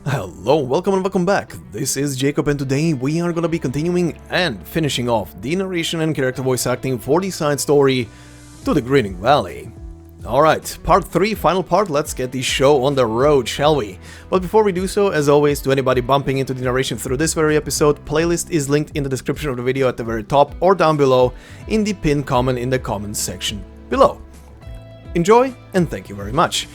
Hello, welcome and welcome back. This is Jacob and today we are gonna be continuing and finishing off the narration and character voice acting for the side story to the Grinning Valley. Alright, part 3, final part, let's get the show on the road, shall we? But before we do so, as always, to anybody bumping into the narration through this very episode, playlist is linked in the description of the video at the very top or down below in the pinned comment in the comments section below. Enjoy and thank you very much.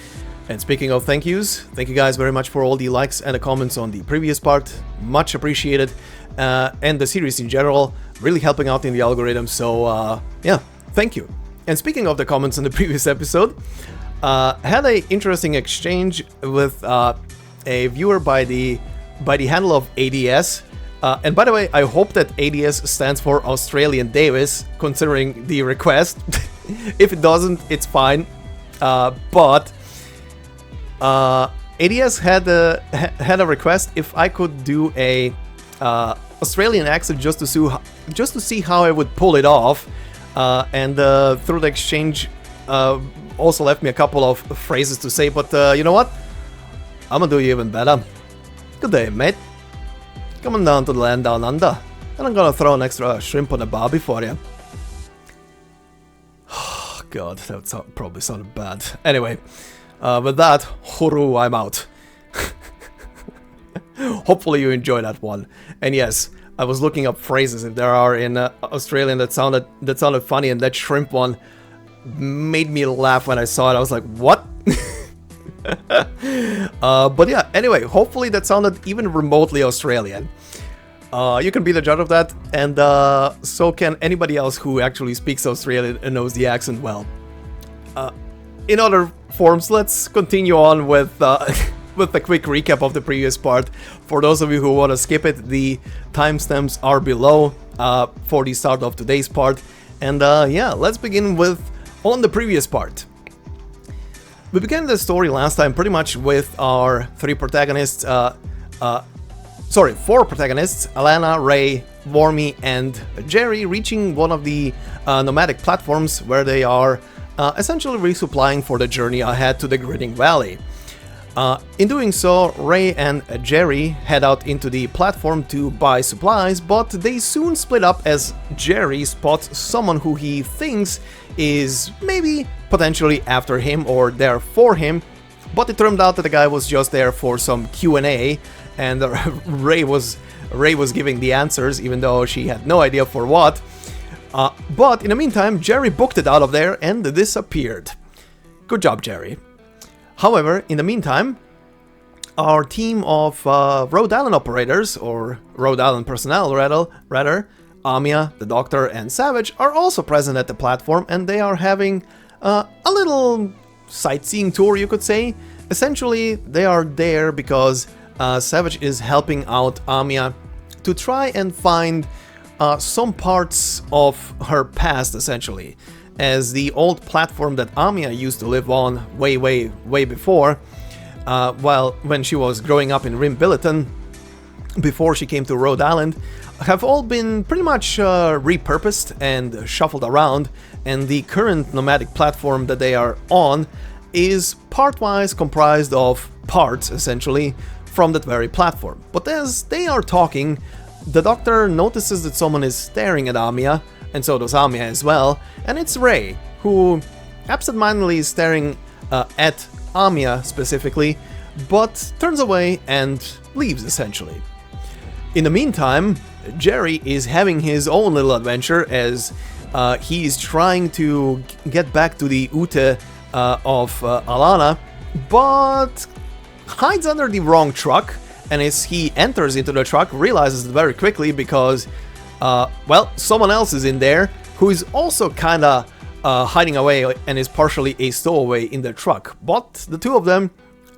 And speaking of thank yous, thank you guys very much for all the likes and the comments on the previous part, much appreciated, and the series in general, really helping out in the algorithm, so yeah, thank you. And speaking of the comments on the previous episode, had a interesting exchange with a viewer by the handle of ADS, and by the way, I hope that ADS stands for Australian Davis, considering the request. If it doesn't, it's fine, but ADS had a request if I could do a Australian accent just to see how I would pull it off, and through the exchange also left me a couple of phrases to say, but you know what? I'm gonna do you even better. Good day, mate. Coming down to the land down under, and I'm gonna throw an extra shrimp on the barbie for you. Oh, God, that probably sounded bad. Anyway. With that, huru, I'm out. Hopefully you enjoyed that one. And yes, I was looking up phrases if there are in Australian that sounded funny, and that shrimp one made me laugh when I saw it. I was like, what? But yeah, anyway, hopefully that sounded even remotely Australian. You can be the judge of that, and so can anybody else who actually speaks Australian and knows the accent well. In other forms, let's continue on with with a quick recap of the previous part. For those of you who want to skip it, the timestamps are below for the start of today's part. And yeah, let's begin with on the previous part. We began the story last time pretty much with our four protagonists, Alanna, Ray, Warmy, and Jerry, reaching one of the nomadic platforms where they are essentially resupplying for the journey ahead to the Grinning Valley. In doing so, Ray and Jerry head out into the platform to buy supplies, but they soon split up as Jerry spots someone who he thinks is maybe potentially after him or there for him, but it turned out that the guy was just there for some Q&A, and Ray was giving the answers even though she had no idea for what. But in the meantime, Jerry booked it out of there and disappeared. Good job, Jerry. However, in the meantime, our team of Rhode Island operators, or Rhode Island personnel rather, Amia, the Doctor, and Savage are also present at the platform, and they are having a little sightseeing tour, you could say. Essentially, they are there because Savage is helping out Amia to try and find some parts of her past, essentially, as the old platform that Amia used to live on way before, when she was growing up in Rim Billiton, before she came to Rhode Island, have all been pretty much repurposed and shuffled around, and the current nomadic platform that they are on is partwise comprised of parts, essentially, from that very platform. But as they are talking, the Doctor notices that someone is staring at Amia, and so does Amia as well, and it's Ray, who absentmindedly is staring at Amia specifically, but turns away and leaves essentially. In the meantime, Jerry is having his own little adventure as he's trying to get back to the Ute of Alanna, but hides under the wrong truck. And as he enters into the truck, realizes it very quickly because, well, someone else is in there who is also kinda hiding away and is partially a stowaway in the truck. But the two of them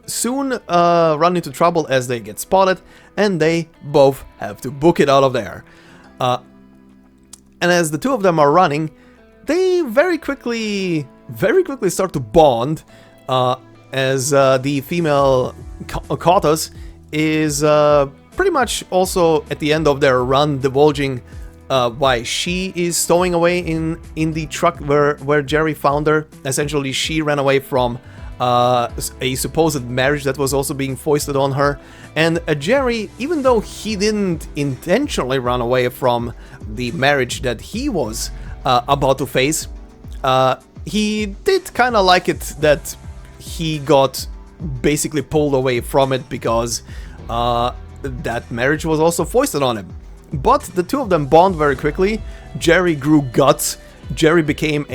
soon run into trouble as they get spotted, and they both have to book it out of there. And as the two of them are running, they very quickly start to bond, as the female Kautos is pretty much also at the end of their run divulging why she is stowing away in the truck where Jerry found her. Essentially, she ran away from a supposed marriage that was also being foisted on her. And Jerry, even though he didn't intentionally run away from the marriage that he was about to face, he did kind of like it that he got basically pulled away from it because that marriage was also foisted on him. But the two of them bond very quickly. Jerry grew guts. Jerry became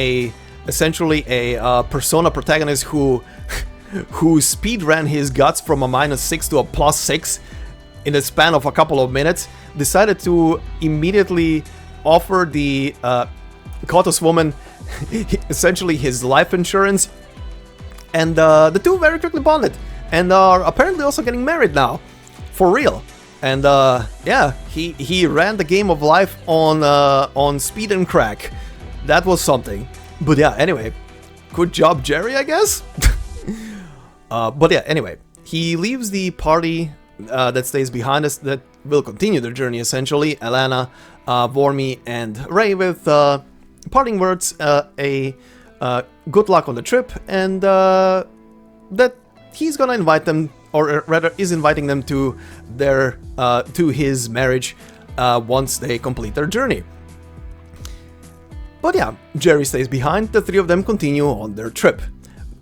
essentially a persona protagonist who speed ran his guts from a -6 to a +6 in the span of a couple of minutes. Decided to immediately offer the Kotos woman essentially his life insurance, and the two very quickly bonded and are apparently also getting married now, for real. And yeah, he ran the game of life on speed and crack. That was something. But yeah, anyway, good job, Jerry, I guess. But yeah, anyway, he leaves the party that stays behind us, that will continue their journey essentially. Alanna, Warmy, and Ray with parting words, good luck on the trip, and that he's gonna invite them, or rather is inviting them to their to his marriage once they complete their journey. But yeah, Jerry stays behind, the three of them continue on their trip.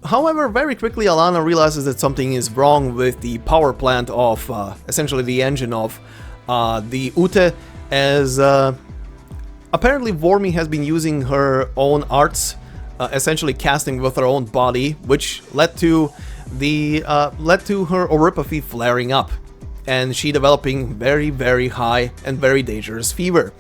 However, very quickly Alanna realizes that something is wrong with the power plant of, essentially the engine of the Ute, as apparently Warmy has been using her own arts, essentially casting with her own body, which led to her oripathy flaring up, and she developing very, very high and very dangerous fever.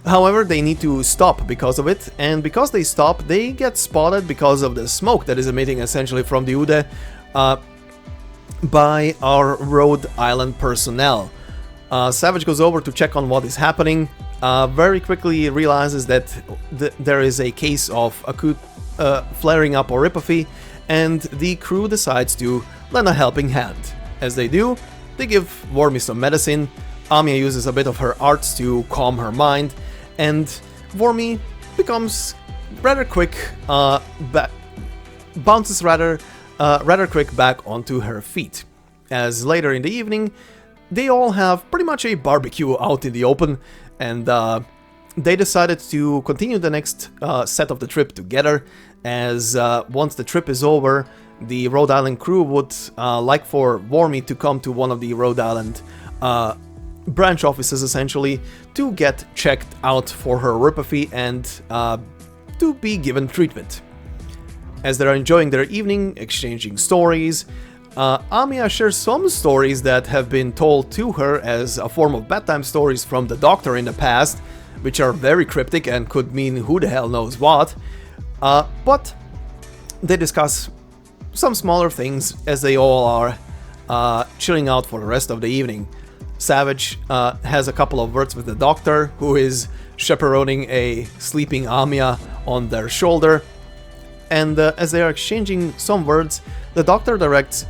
However, they need to stop because of it, and because they stop, they get spotted because of the smoke that is emitting essentially from the Ude by our Rhode Island personnel. Savage goes over to check on what is happening, very quickly realizes that there is a case of acute flaring up oripathy, and the crew decides to lend a helping hand. As they do, they give Warmy some medicine. Amia uses a bit of her arts to calm her mind, and Warmy becomes rather quick, bounces rather quick back onto her feet. As later in the evening, they all have pretty much a barbecue out in the open, and they decided to continue the next set of the trip together, as once the trip is over, the Rhode Island crew would like for Warmy to come to one of the Rhode Island branch offices essentially to get checked out for her oripathy and to be given treatment. As they're enjoying their evening, exchanging stories, Amia shares some stories that have been told to her as a form of bedtime stories from the doctor in the past, which are very cryptic and could mean who the hell knows what, but they discuss some smaller things as they all are chilling out for the rest of the evening. Savage has a couple of words with the doctor, who is chaperoning a sleeping Amia on their shoulder, and as they are exchanging some words, the doctor directs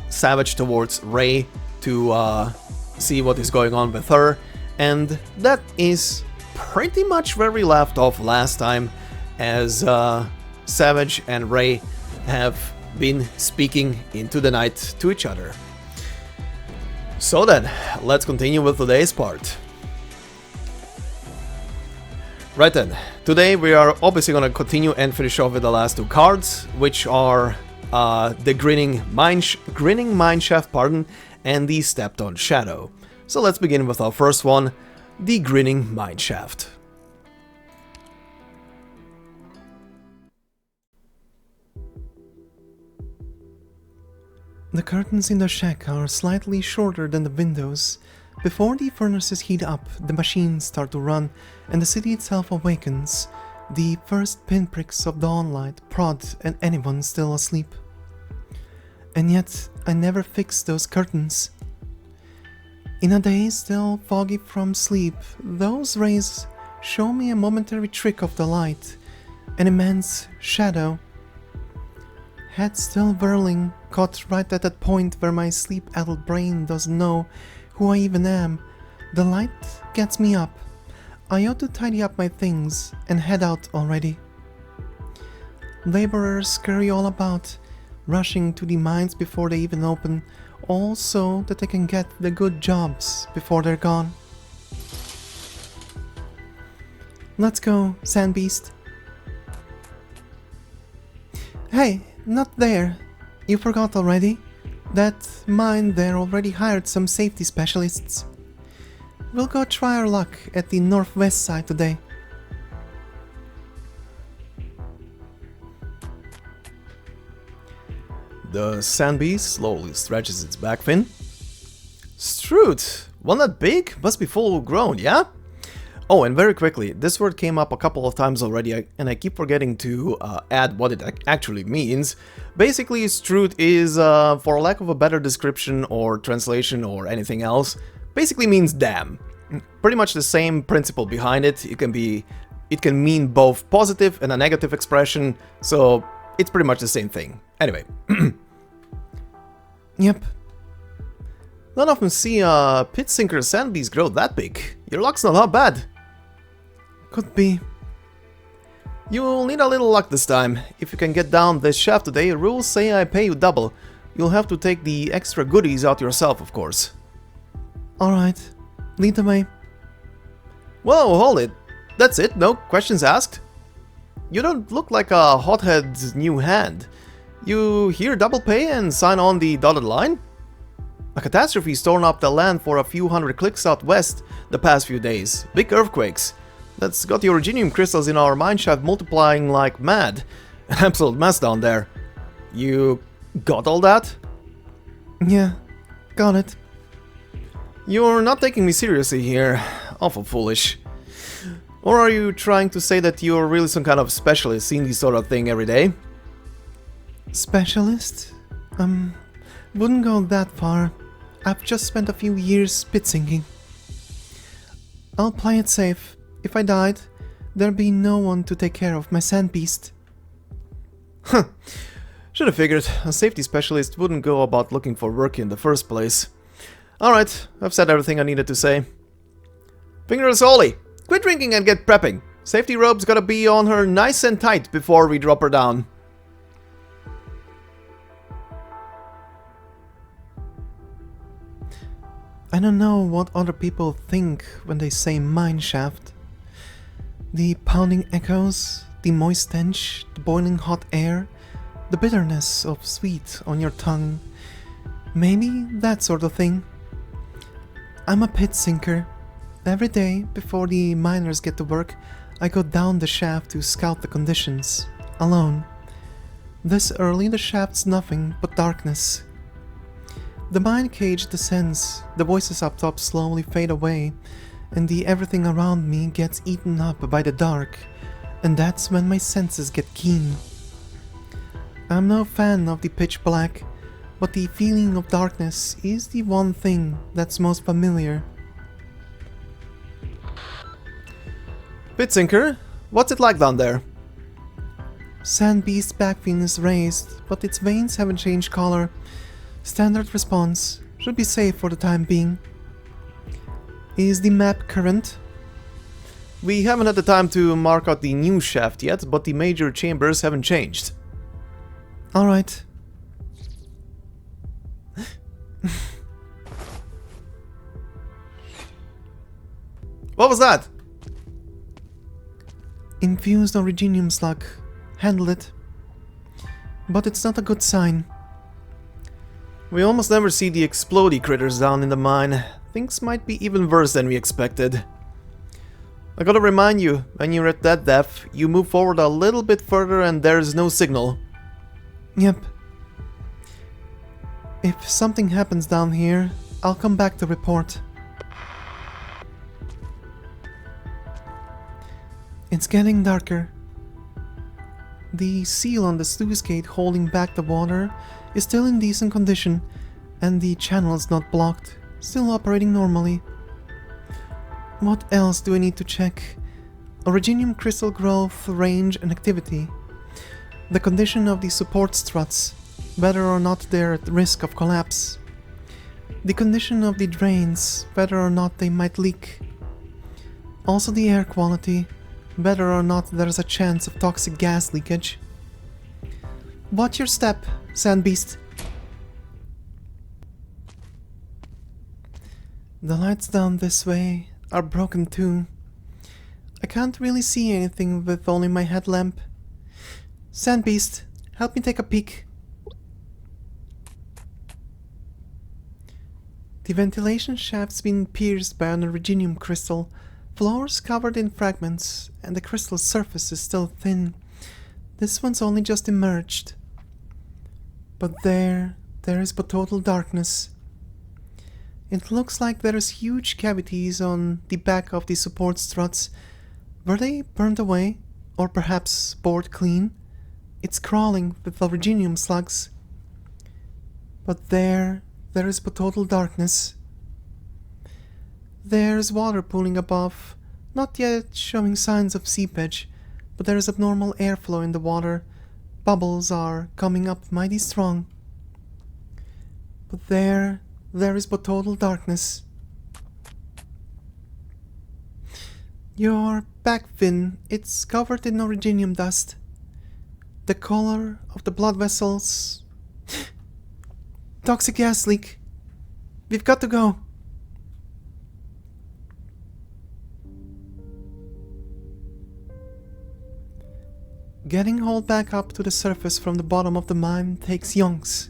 Savage towards Ray to see what is going on with her, and that is pretty much where we left off last time, as Savage and Ray have been speaking into the night to each other. So then, let's continue with today's part. Right then, today we are obviously going to continue and finish off with the last two cards, which are the Grinning Mineshaft, and the Stepped on Shadow. So let's begin with our first one, the Grinning Mineshaft. The curtains in the shack are slightly shorter than the windows. Before the furnaces heat up, the machines start to run, and the city itself awakens. The first pinpricks of dawnlight prod at anyone still asleep. And yet, I never fix those curtains. In a day still foggy from sleep, those rays show me a momentary trick of the light, an immense shadow. Head still whirling, caught right at that point where my sleep-addled brain doesn't know who I even am. The light gets me up. I ought to tidy up my things and head out already. Laborers scurry all about, rushing to the mines before they even open, all so that they can get the good jobs before they're gone. Let's go, Sand Beast. Hey, not there. You forgot already? That mine there already hired some safety specialists. We'll go try our luck at the northwest side today. The sand beast slowly stretches its back fin. Stroot! One that big? Must be full grown, yeah? Oh, and very quickly, this word came up a couple of times already, and I keep forgetting to add what it actually means. Basically, Stroot is, for lack of a better description or translation or anything else, basically means damn. Pretty much the same principle behind it. It can mean both positive and a negative expression, so it's pretty much the same thing. Anyway. Yep. Not often see a pit sinker sand beast grow that big. Your luck's not that bad. Could be. You'll need a little luck this time. If you can get down this shaft today, rules say I pay you double. You'll have to take the extra goodies out yourself, of course. Alright. Lead the way. Whoa, hold it. That's it? No questions asked? You don't look like a hothead's new hand. You here double pay and sign on the dotted line? A catastrophe's torn up the land for a few hundred clicks out west the past few days. Big earthquakes. That's got the originium crystals in our mineshaft multiplying like mad. An absolute mess down there. You got all that? Yeah, got it. You're not taking me seriously here. Awful foolish. Or are you trying to say that you're really some kind of specialist seeing this sort of thing every day? Specialist? Wouldn't go that far. I've just spent a few years pit sinking. I'll play it safe. If I died, there'd be no one to take care of my sand beast. Huh. Should have figured. A safety specialist wouldn't go about looking for work in the first place. Alright, I've said everything I needed to say. Fingers Ollie! Quit drinking and get prepping. Safety rope's gotta be on her nice and tight before we drop her down. I don't know what other people think when they say mineshaft. The pounding echoes, the moist stench, the boiling hot air, the bitterness of sweet on your tongue. Maybe that sort of thing. I'm a pit sinker. Every day, before the miners get to work, I go down the shaft to scout the conditions, alone. This early the shaft's nothing but darkness. The mine cage descends, the voices up top slowly fade away, and the everything around me gets eaten up by the dark, and that's when my senses get keen. I'm no fan of the pitch black, but the feeling of darkness is the one thing that's most familiar. Pitsinker, what's it like down there? Sand Beast's back fin is raised, but its veins haven't changed color. Standard response. Should be safe for the time being. Is the map current? We haven't had the time to mark out the new shaft yet, but the major chambers haven't changed. Alright. What was that? Infused originium slug. Handle it. But it's not a good sign. We almost never see the explodey critters down in the mine. Things might be even worse than we expected. I gotta remind you, when you're at that depth, you move forward a little bit further and there's no signal. Yep. If something happens down here, I'll come back to report. It's getting darker. The seal on the sluice gate holding back the water is still in decent condition, and the channel is not blocked, still operating normally. What else do I need to check? Originium crystal growth, range and activity. The condition of the support struts, whether or not they're at risk of collapse. The condition of the drains, whether or not they might leak. Also the air quality, whether or not there's a chance of toxic gas leakage. Watch your step, sand beast. The lights down this way are broken too. I can't really see anything with only my headlamp. Sand beast, help me take a peek. The ventilation shaft's been pierced by an iridium crystal, floors covered in fragments, and the crystal surface is still thin. This one's only just emerged. But there is but total darkness. It looks like there's huge cavities on the back of the support struts. Were they burned away, or perhaps bored clean? It's crawling with iridium slugs. But there is but total darkness. There's water pooling above, not yet showing signs of seepage, but there is abnormal airflow in the water. Bubbles are coming up mighty strong. But there is but total darkness. Your back fin, it's covered in iridium dust. The color of the blood vessels... Toxic gas leak. We've got to go. Getting hauled back up to the surface from the bottom of the mine takes yonks.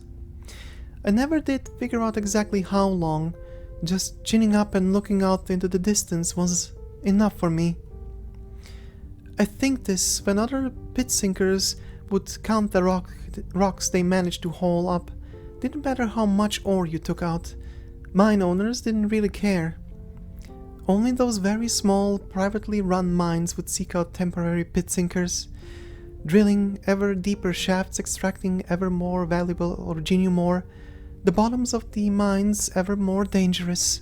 I never did figure out exactly how long. Just chinning up and looking out into the distance was enough for me. I think this when other pit sinkers would count the rocks they managed to haul up. Didn't matter how much ore you took out. Mine owners didn't really care. Only those very small, privately run mines would seek out temporary pit sinkers, drilling ever deeper shafts, extracting ever more valuable iridium ore, the bottoms of the mines ever more dangerous.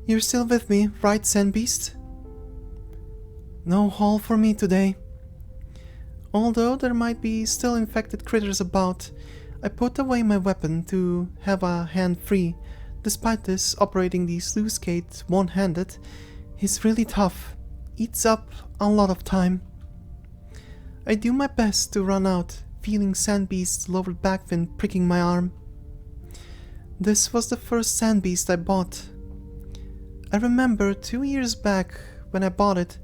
You're still with me, right, Sand Beast? No haul for me today. Although there might be still infected critters about, I put away my weapon to have a hand free. Despite this, operating the sluice gate one-handed is really tough. Eats up a lot of time. I do my best to run out, feeling Sand Beast's lower back fin pricking my arm. This was the first Sand Beast I bought. I remember 2 years back when I bought it,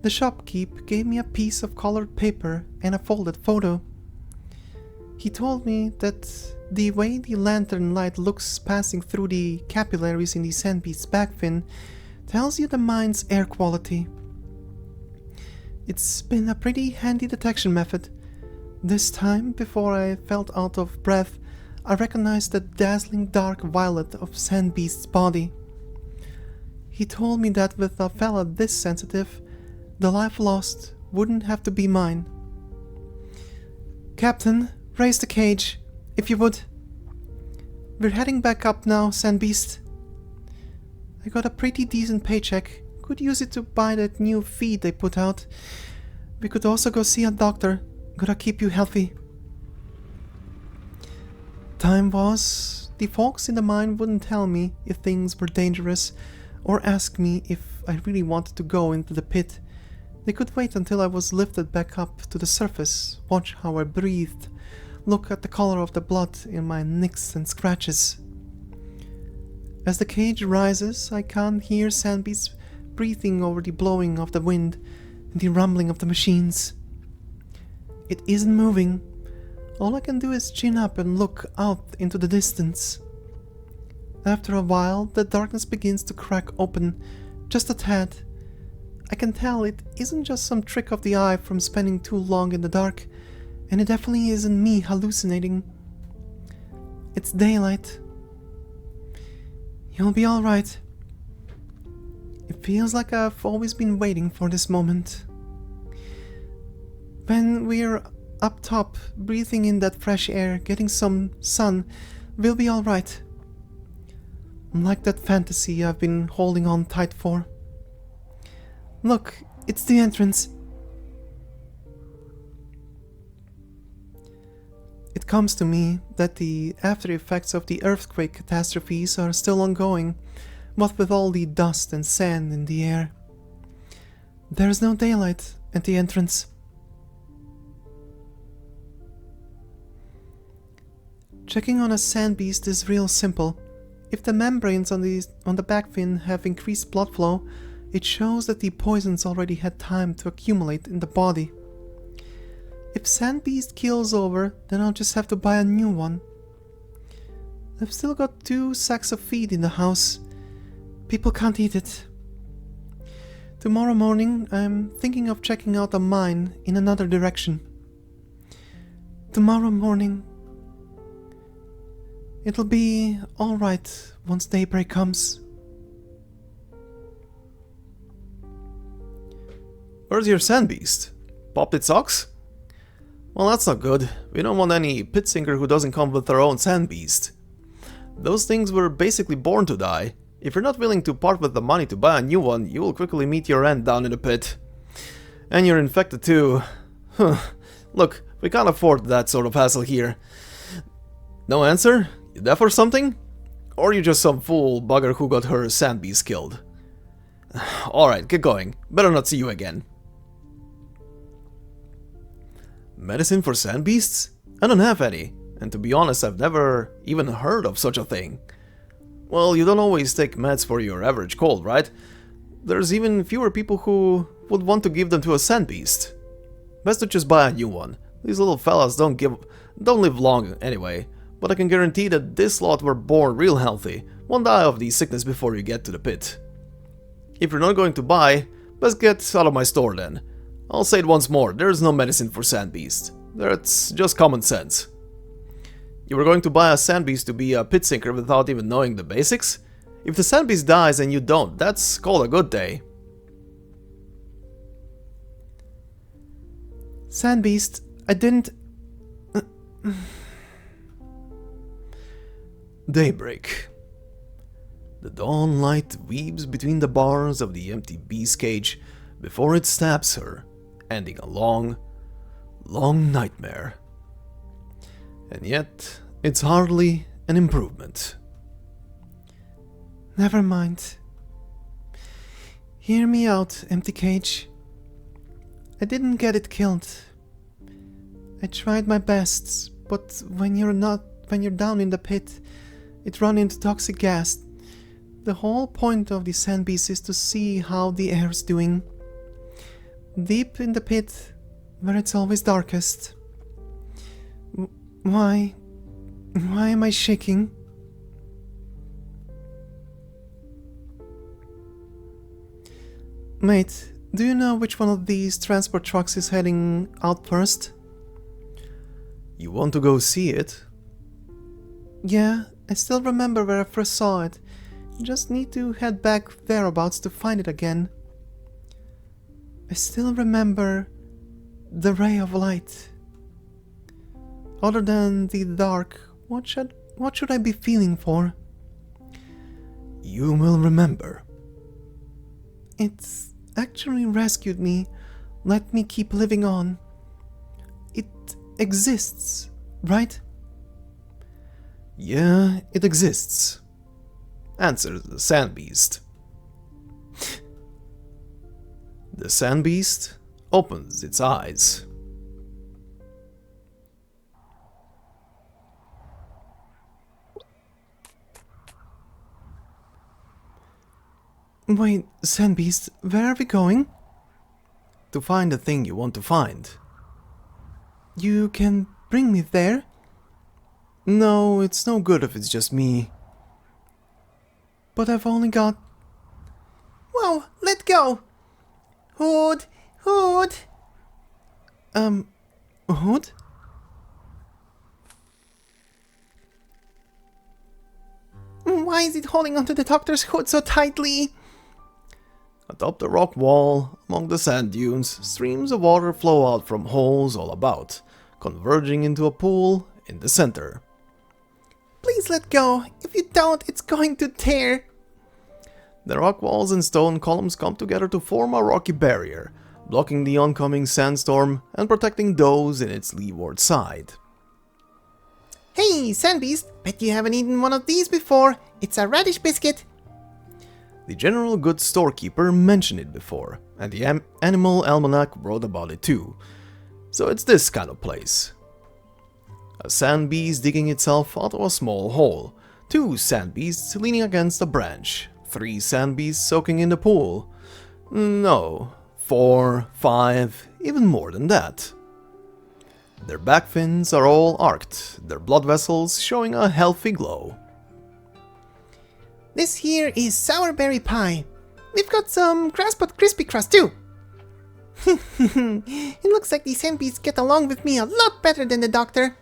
the shopkeep gave me a piece of colored paper and a folded photo. He told me that the way the lantern light looks passing through the capillaries in the sand beast's back fin tells you the mine's air quality. It's been a pretty handy detection method. This time, before I felt out of breath, I recognized the dazzling dark violet of Sand Beast's body. He told me that with a fella this sensitive, the life lost wouldn't have to be mine. Captain, raise the cage, if you would. We're heading back up now, Sand Beast. I got a pretty decent paycheck. Could use it to buy that new feed they put out. We could also go see a doctor. Gotta keep you healthy. Time was, the folks in the mine wouldn't tell me if things were dangerous or ask me if I really wanted to go into the pit. They could wait until I was lifted back up to the surface, watch how I breathed, look at the color of the blood in my nicks and scratches. As the cage rises, I can hear Sandbeast's breathing over the blowing of the wind and the rumbling of the machines. It isn't moving. All I can do is chin up and look out into the distance. After a while, the darkness begins to crack open, just a tad. I can tell it isn't just some trick of the eye from spending too long in the dark, and it definitely isn't me hallucinating. It's daylight. You'll be alright. It feels like I've always been waiting for this moment. When we're up top, breathing in that fresh air, getting some sun, we'll be alright. Like that fantasy I've been holding on tight for. Look, it's the entrance. It comes to me that the after effects of the earthquake catastrophes are still ongoing, what with all the dust and sand in the air. There is no daylight at the entrance. Checking on a sand beast is real simple. If the membranes on the back fin have increased blood flow, it shows that the poisons already had time to accumulate in the body. If sand beast keel's over, then I'll just have to buy a new one. I've still got 2 sacks of feed in the house. People can't eat it. Tomorrow morning, I'm thinking of checking out a mine in another direction. Tomorrow morning. It'll be alright once daybreak comes. Where's your sand beast? Popped its socks? Well, that's not good. We don't want any pit sinker who doesn't come with their own sand beast. Those things were basically born to die. If you're not willing to part with the money to buy a new one, you will quickly meet your end down in the pit. And you're infected too. Look, we can't afford that sort of hassle here. No answer? You deaf or something? Or you just some fool bugger who got her sand beast killed? Alright, get going. Better not see you again. Medicine for sand beasts? I don't have any. And to be honest, I've never even heard of such a thing. Well, you don't always take meds for your average cold, right? There's even fewer people who would want to give them to a sand beast. Best to just buy a new one. These little fellas don't live long anyway, but I can guarantee that this lot were born real healthy, won't die of the sickness before you get to the pit. If you're not going to buy, best get out of my store then. I'll say it once more, there's no medicine for sand beast. That's just common sense. You were going to buy a sand beast to be a pit sinker without even knowing the basics? If the sand beast dies and you don't, that's called a good day. Sand beast, I didn't... Daybreak. The dawn light weaves between the bars of the empty beast cage before it stabs her, ending a long, long nightmare. And yet, it's hardly an improvement. Never mind. Hear me out, empty cage. I didn't get it killed. I tried my best, but when you're down in the pit, it runs into toxic gas. The whole point of the sand beast is to see how the air's doing. Deep in the pit, where it's always darkest. Why am I shaking? Mate, do you know which one of these transport trucks is heading out first? You want to go see it? Yeah, I still remember where I first saw it. Just need to head back thereabouts to find it again. I still remember the ray of light. Other than the dark, what should I be feeling for? You will remember. It's actually rescued me, let me keep living on. It exists, right? Yeah, it exists. Answers the sand beast. The sand beast opens its eyes. Wait, sand beast, where are we going? To find the thing you want to find. You can bring me there? No, it's no good if it's just me. But I've only got... Whoa, let go! Hood! Hood! Hood? Why is it holding onto the doctor's hood so tightly? Atop the rock wall, among the sand dunes, streams of water flow out from holes all about, converging into a pool in the center. Please let go. If you don't, it's going to tear. The rock walls and stone columns come together to form a rocky barrier, blocking the oncoming sandstorm and protecting those in its leeward side. Hey, Sandbeast, bet you haven't eaten one of these before. It's a radish biscuit. The general goods storekeeper mentioned it before, and the animal almanac wrote about it too. So it's this kind of place. A sand beast digging itself out of a small hole. 2 sand beasts leaning against a branch. 3 sand beasts soaking in the pool. No, 4, 5, even more than that. Their back fins are all arced, their blood vessels showing a healthy glow. This here is sourberry pie. We've got some grass but crispy crust too. It looks like these sand beasts get along with me a lot better than the doctor.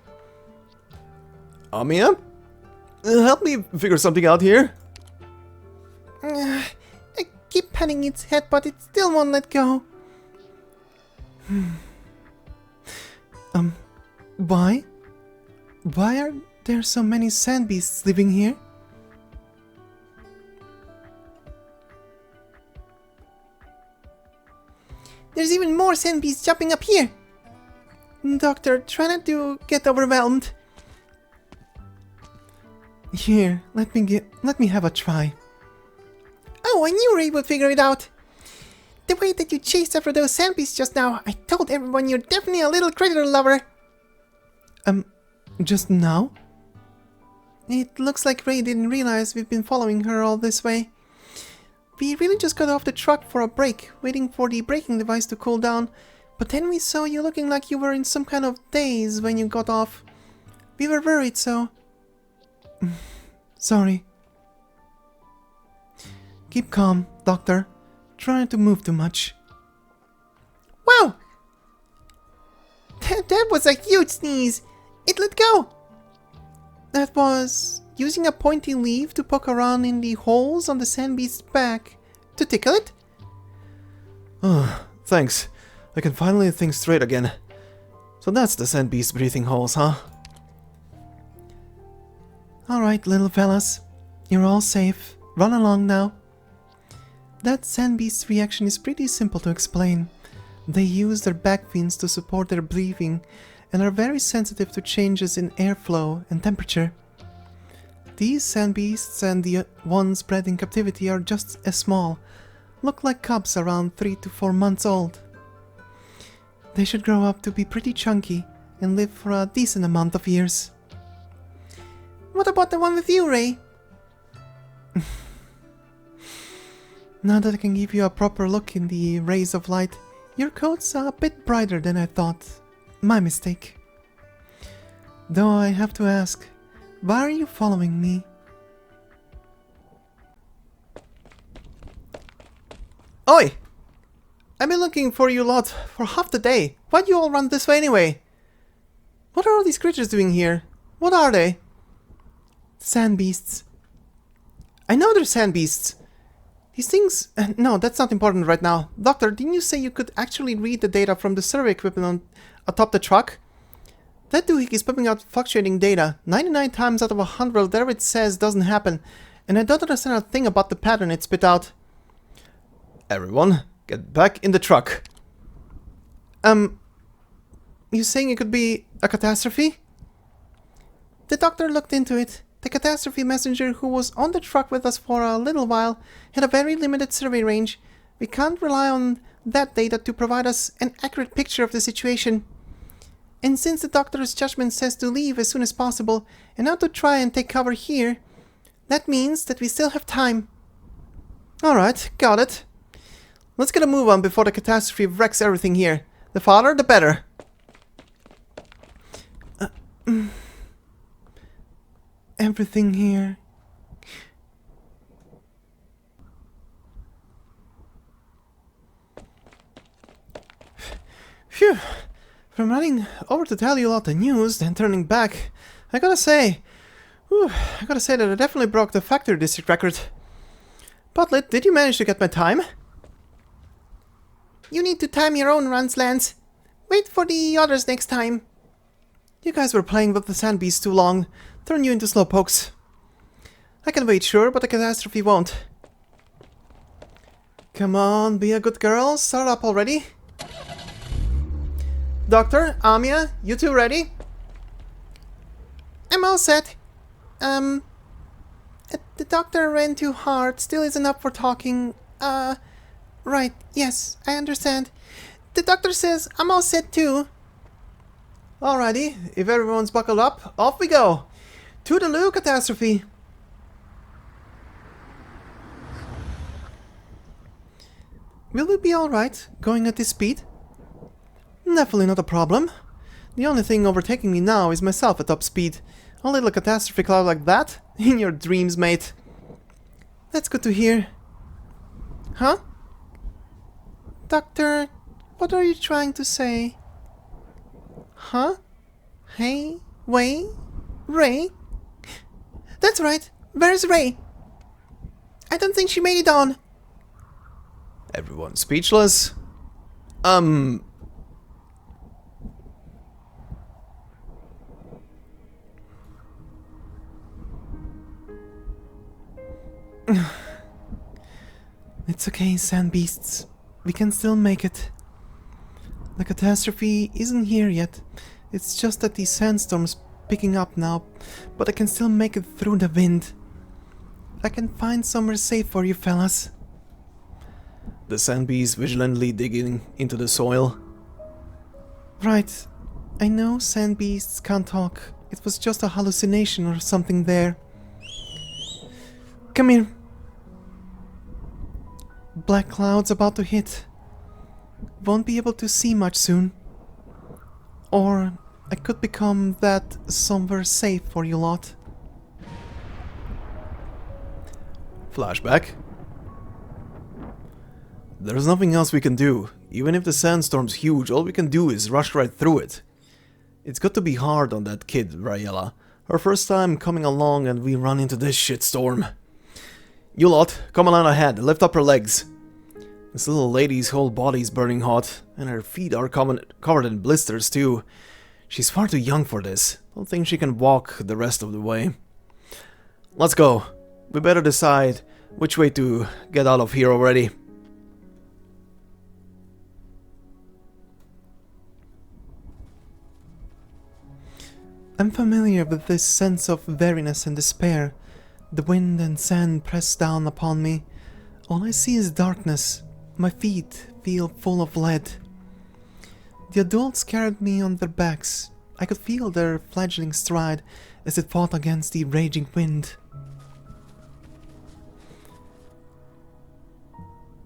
Amia? Help me figure something out here. I keep patting its head, but it still won't let go. Why? Why are there so many sand beasts living here? There's even more sand beasts jumping up here. Doctor, try not to get overwhelmed. Here, let me have a try. Oh, I knew Ray would figure it out. The way that you chased after those sand beasts just now, I told everyone you're definitely a little critter lover. Just now? It looks like Ray didn't realize we've been following her all this way. We really just got off the truck for a break, waiting for the braking device to cool down, but then we saw you looking like you were in some kind of daze when you got off. We were worried, so... Sorry. Keep calm, Doctor. Try not to move too much. Wow! That was a huge sneeze! It let go! That was... using a pointy leaf to poke around in the holes on the sand beast's back. To tickle it? Oh, thanks. I can finally think straight again. So that's the sand beast's breathing holes, huh? Alright, little fellas. You're all safe. Run along now. That sand beast's reaction is pretty simple to explain. They use their back fins to support their breathing and are very sensitive to changes in airflow and temperature. These sand beasts and the ones bred in captivity are just as small, look like cubs around 3 to 4 months old. They should grow up to be pretty chunky and live for a decent amount of years. What about the one with you, Ray? Now that I can give you a proper look in the rays of light, your coat's a bit brighter than I thought. My mistake. Though I have to ask, why are you following me? Oi! I've been looking for you lot for half the day. Why'd you all run this way anyway? What are all these creatures doing here? What are they? Sand beasts. I know they're sand beasts. These things... no, that's not important right now. Doctor, didn't you say you could actually read the data from the survey equipment atop the truck? That doohickey is pumping out fluctuating data. 99 times out of 100, whatever it says doesn't happen. And I don't understand a thing about the pattern it spit out. Everyone, get back in the truck. You saying it could be a catastrophe? The doctor looked into it. The catastrophe messenger who was on the truck with us for a little while had a very limited survey range. We can't rely on that data to provide us an accurate picture of the situation. And since the doctor's judgment says to leave as soon as possible and not to try and take cover here, that means that we still have time. Alright, got it. Let's get a move on before the catastrophe wrecks everything here. The farther, the better. Everything here. Phew. From running over to tell you all the news, then turning back, I gotta say that I definitely broke the factory district record. Butlet, did you manage to get my time? You need to time your own runs, Lance. Wait for the others next time. You guys were playing with the sand beast too long. Turn you into slowpokes. I can wait, sure, but the catastrophe won't. Come on, be a good girl. Start up already. Doctor, Amia, you two ready? I'm all set. The doctor ran too hard, still isn't up for talking. Right, yes, I understand. The doctor says I'm all set too. Alrighty, if everyone's buckled up, off we go! Toodaloo, catastrophe! Will we be alright, going at this speed? Definitely not a problem. The only thing overtaking me now is myself at top speed. A little catastrophe cloud like that? In your dreams, mate. That's good to hear. Huh? Doctor, what are you trying to say? Huh? Hey? Way? Ray? That's right! Where's Ray? I don't think she made it on! Everyone speechless. It's okay, sand beasts. We can still make it. The catastrophe isn't here yet. It's just that the sandstorm's picking up now, but I can still make it through the wind. I can find somewhere safe for you fellas. The sand bees vigilantly digging into the soil. Right. I know sand beasts can't talk. It was just a hallucination or something there. Come here. Black clouds about to hit. Won't be able to see much soon. Or I could become that somewhere safe for you lot. Flashback. There's nothing else we can do. Even if the sandstorm's huge, all we can do is rush right through it. It's got to be hard on that kid, Rayella. Her first time coming along and we run into this shitstorm. You lot, come on ahead, lift up her legs. This little lady's whole body's burning hot, and her feet are covered in blisters too. She's far too young for this. Don't think she can walk the rest of the way. Let's go. We better decide which way to get out of here already. I'm familiar with this sense of weariness and despair. The wind and sand press down upon me. All I see is darkness. My feet feel full of lead. The adults carried me on their backs. I could feel their fledgling stride as it fought against the raging wind.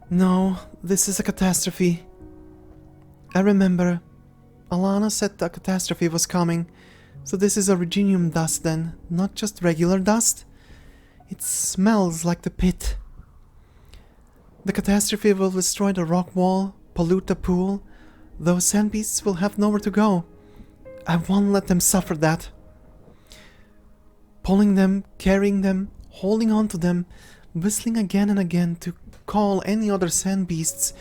No, this is a catastrophe. I remember. Alanna said a catastrophe was coming. So this is originium dust then, not just regular dust? It smells like the pit. The catastrophe will destroy the rock wall, pollute the pool. Those sand beasts will have nowhere to go. I won't let them suffer that. Pulling them, carrying them, holding on to them, whistling again and again to call any other sand beasts,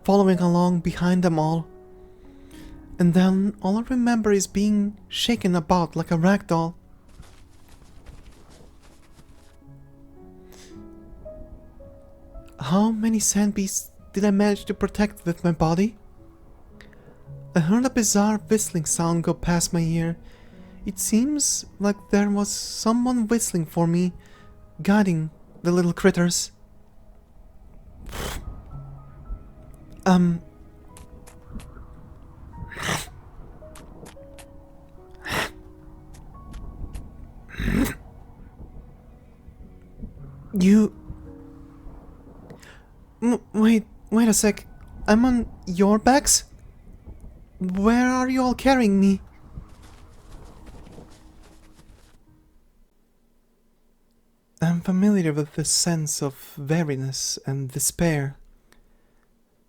following along behind them all. And then all I remember is being shaken about like a rag doll. How many sand beasts did I manage to protect with my body? I heard a bizarre whistling sound go past my ear. It seems like there was someone whistling for me, guiding the little critters. You... Wait a sec. I'm on your backs? Where are you all carrying me? I'm familiar with the sense of weariness and despair.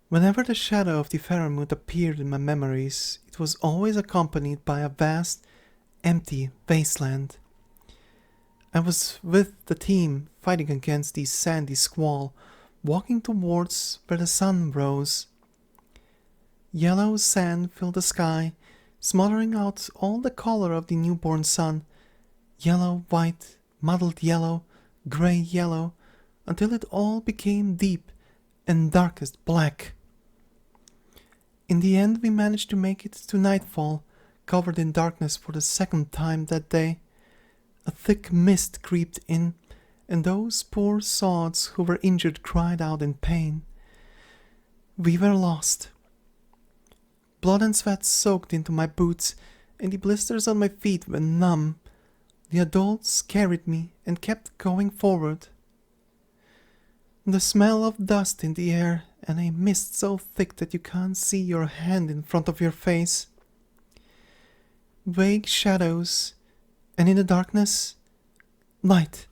Whenever the shadow of the faren appeared in my memories, it was always accompanied by a vast, empty wasteland. I was with the team fighting against the sandy squall, walking towards where the sun rose. Yellow sand filled the sky, smothering out all the color of the newborn sun. Yellow, white, mottled yellow, grey yellow, until it all became deep and darkest black. In the end we managed to make it to nightfall, covered in darkness for the second time that day. A thick mist creeped in, and those poor sods who were injured cried out in pain. We were lost. Blood and sweat soaked into my boots, and the blisters on my feet went numb. The adults carried me and kept going forward. The smell of dust in the air and a mist so thick that you can't see your hand in front of your face. Vague shadows, and in the darkness, light.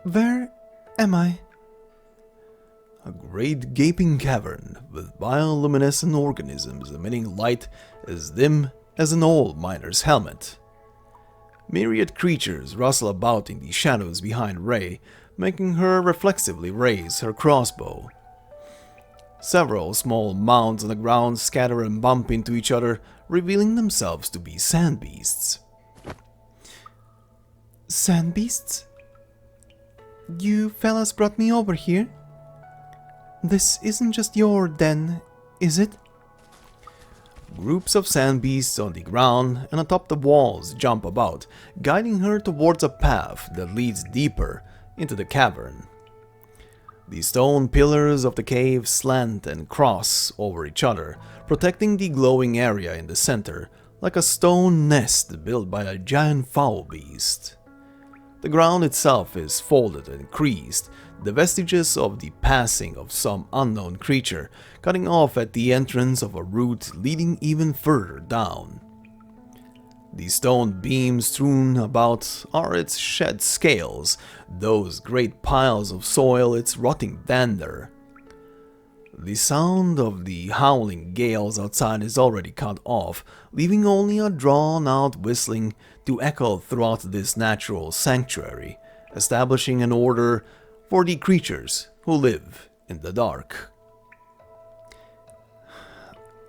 Where am I? A great gaping cavern with bioluminescent organisms emitting light as dim as an old miner's helmet. Myriad creatures rustle about in the shadows behind Ray, making her reflexively raise her crossbow. Several small mounds on the ground scatter and bump into each other, revealing themselves to be sand beasts. Sand beasts? You fellas brought me over here? This isn't just your den, is it? Groups of sand beasts on the ground and atop the walls jump about, guiding her towards a path that leads deeper into the cavern. The stone pillars of the cave slant and cross over each other, protecting the glowing area in the center, like a stone nest built by a giant foul beast. The ground itself is folded and creased, the vestiges of the passing of some unknown creature, cutting off at the entrance of a route leading even further down. The stone beams strewn about are its shed scales, those great piles of soil its rotting dander. The sound of the howling gales outside is already cut off, leaving only a drawn-out whistling to echo throughout this natural sanctuary, establishing an order for the creatures who live in the dark.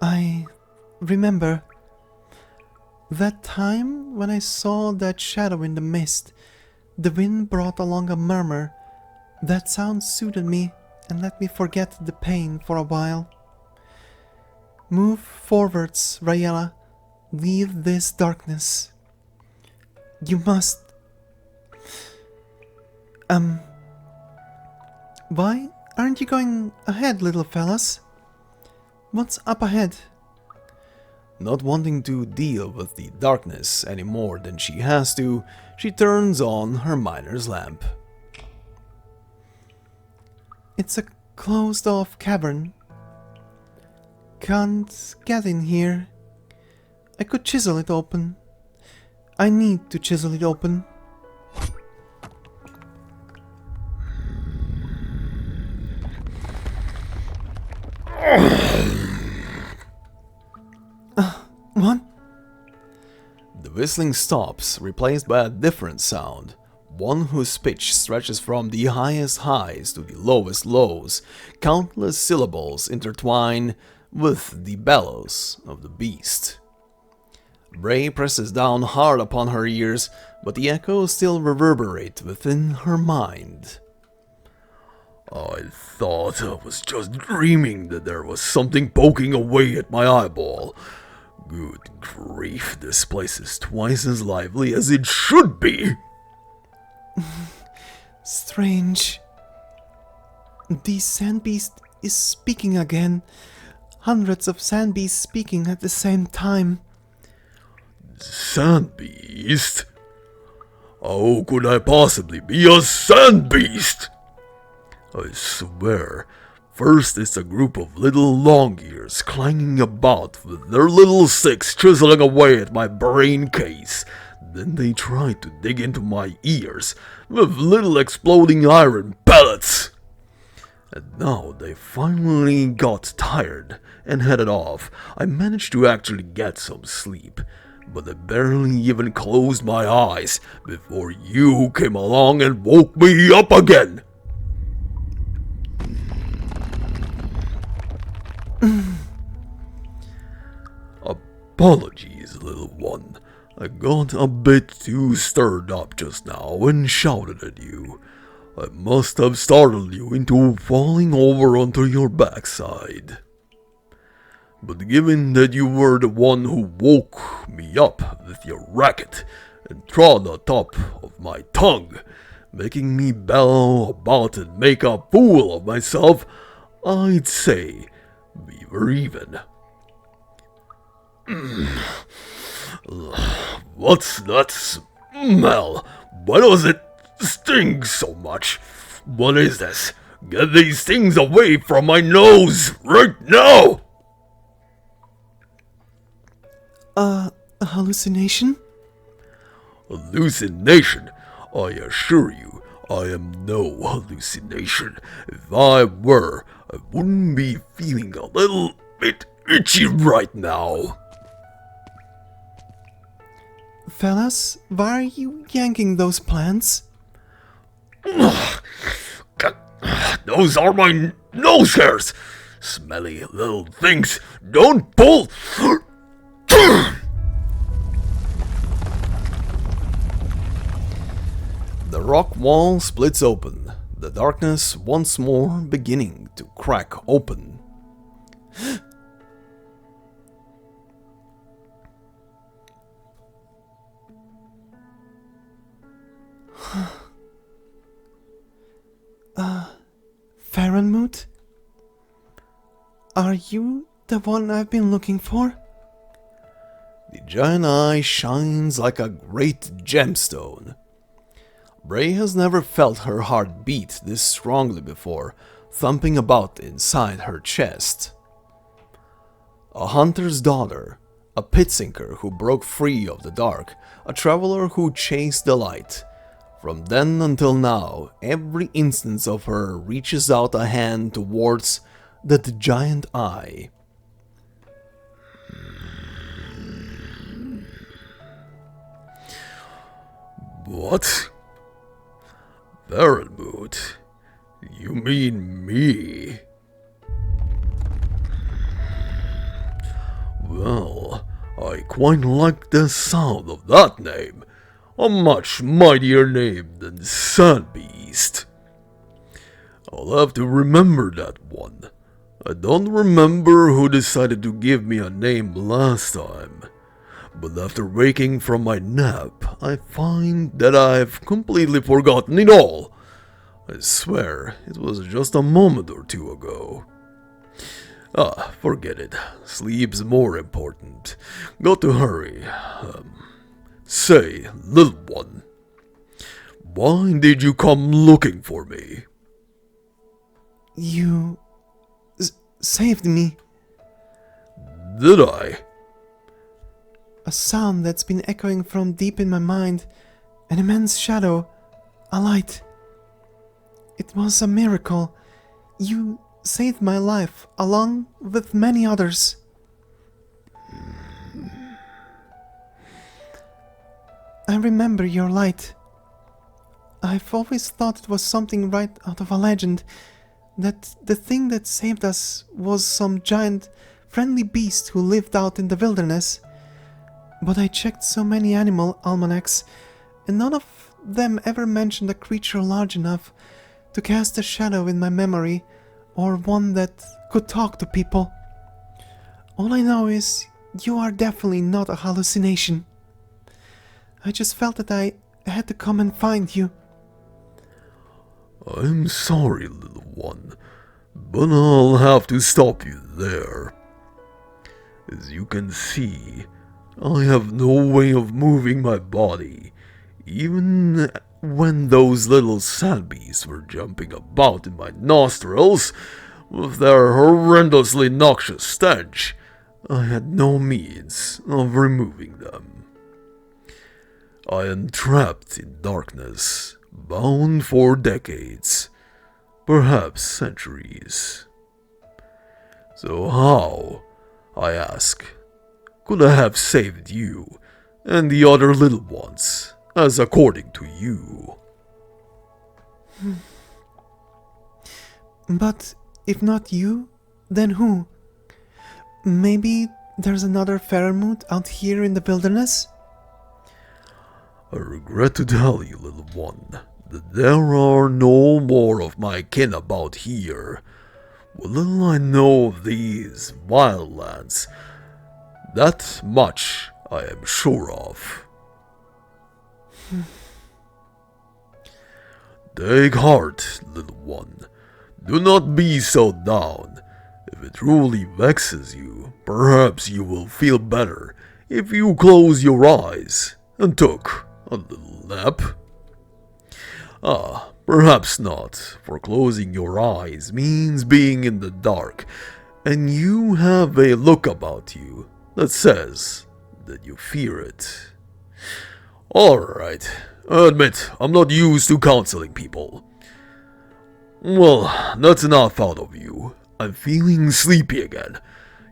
I remember that time when I saw that shadow in the mist. The wind brought along a murmur. That sound soothed me and let me forget the pain for a while. Move forwards, Rayella. Leave this darkness. You must... Why aren't you going ahead, little fellas? What's up ahead? Not wanting to deal with the darkness any more than she has to, she turns on her miner's lamp. It's a closed-off cavern. Can't get in here. I could chisel it open. I need to chisel it open. What? The whistling stops, replaced by a different sound, one whose pitch stretches from the highest highs to the lowest lows, countless syllables intertwine with the bellows of the beast. Bray presses down hard upon her ears, but the echoes still reverberate within her mind. I thought I was just dreaming that there was something poking away at my eyeball. Good grief, this place is twice as lively as it should be! Strange. The sand beast is speaking again. Hundreds of sand beasts speaking at the same time. Sand beast? How could I possibly be a sand beast? I swear, first it's a group of little long-ears clanging about with their little sticks chiseling away at my brain case. Then they tried to dig into my ears with little exploding iron pellets. And now they finally got tired and headed off. I managed to actually get some sleep, but I barely even closed my eyes before you came along and woke me up again. Apologies, little one. I got a bit too stirred up just now and shouted at you. I must have startled you into falling over onto your backside. But given that you were the one who woke me up with your racket and trod on top of my tongue, making me bellow about and make a fool of myself, I'd say We were even. What's that smell? Why does it sting so much? What is this? Get these things away from my nose right now! A hallucination? Hallucination? I assure you, I am no hallucination. If I were, I wouldn't be feeling a little bit itchy right now. Fellas, why are you yanking those plants? Those are my nose hairs! Smelly little things! Don't pull! The rock wall splits open, the darkness once more beginning to crack open. Faren? Are you the one I've been looking for? The giant eye shines like a great gemstone. Bray has never felt her heart beat this strongly before, thumping about inside her chest. A hunter's daughter, a pit sinker who broke free of the dark, a traveler who chased the light. From then until now, every instance of her reaches out a hand towards that giant eye. What? Baronmoot? You mean me? Well, I quite like the sound of that name. A much mightier name than Sandbeast. I'll have to remember that one. I don't remember who decided to give me a name last time. But after waking from my nap, I find that I've completely forgotten it all. I swear, it was just a moment or two ago. Forget it. Sleep's more important. Got to hurry. Say, little one, why did you come looking for me? You saved me. Did I? A sound that's been echoing from deep in my mind, an immense shadow, a light. It was a miracle. You saved my life, along with many others. I remember your light. I've always thought it was something right out of a legend, that the thing that saved us was some giant, friendly beast who lived out in the wilderness. But I checked so many animal almanacs, and none of them ever mentioned a creature large enough to cast a shadow in my memory, or one that could talk to people. All I know is you are definitely not a hallucination. I just felt that I had to come and find you. I'm sorry, little one, but I'll have to stop you there. As you can see, I have no way of moving my body, even when those little sand beasts were jumping about in my nostrils with their horrendously noxious stench. I had no means of removing them. I am trapped in darkness, bound for decades, perhaps centuries. So how, I ask, could I have saved you and the other little ones, as according to you? But if not you, then who? Maybe there's another Faramut out here in the wilderness? I regret to tell you, little one, that there are no more of my kin about here. What little I know of these wildlands, that much I am sure of. Take heart, little one. Do not be so down. If it truly vexes you, perhaps you will feel better if you close your eyes and took a little nap. Perhaps not, for closing your eyes means being in the dark, and you have a look about you that says that you fear it. Alright, admit I'm not used to counseling people. Well, that's enough out of you. I'm feeling sleepy again.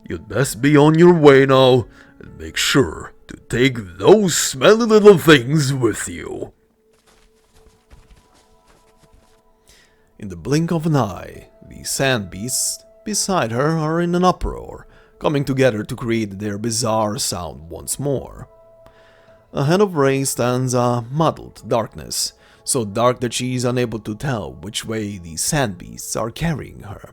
You'd best be on your way now, and make sure to take those smelly little things with you. In the blink of an eye, the sand beasts beside her are in an uproar, coming together to create their bizarre sound once more. Ahead of Ray stands a muddled darkness, so dark that she is unable to tell which way the sand beasts are carrying her.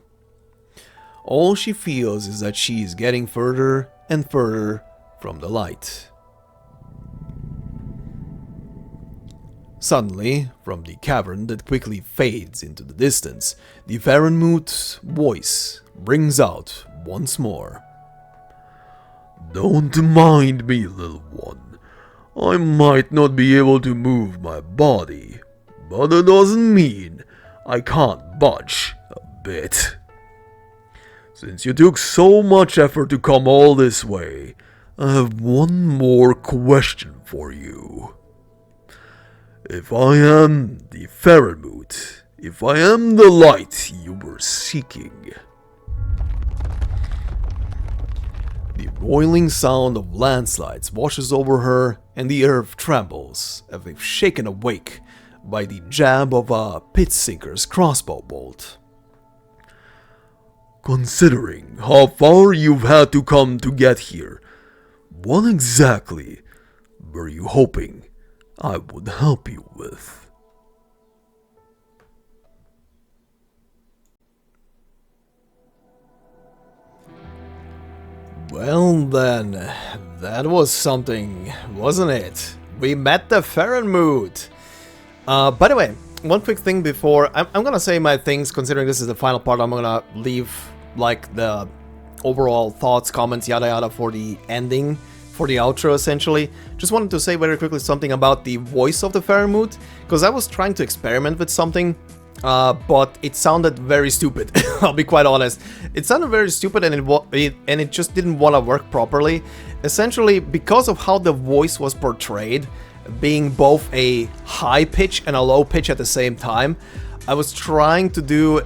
All she feels is that she is getting further and further from the light. Suddenly, from the cavern that quickly fades into the distance, the Farenmoot's voice rings out once more. Don't mind me, little one. I might not be able to move my body, but it doesn't mean I can't budge a bit. Since you took so much effort to come all this way, I have one more question for you. If I am the Farenmoot, if I am the light you were seeking... The roiling sound of landslides washes over her, and the earth trembles as if shaken awake by the jab of a pit sinker's crossbow bolt. Considering how far you've had to come to get here, what exactly were you hoping I would help you with? Well then, that was something, wasn't it? We met the Farenmoot! By the way, one quick thing before, I'm gonna say my things, considering this is the final part. I'm gonna leave, like, the overall thoughts, comments, yada yada for the ending, for the outro essentially. Just wanted to say very quickly something about the voice of the Farenmoot, because I was trying to experiment with something, but it sounded very stupid. I'll be quite honest. It sounded very stupid, and it just didn't want to work properly. Essentially, because of how the voice was portrayed, being both a high pitch and a low pitch at the same time, I was trying to do,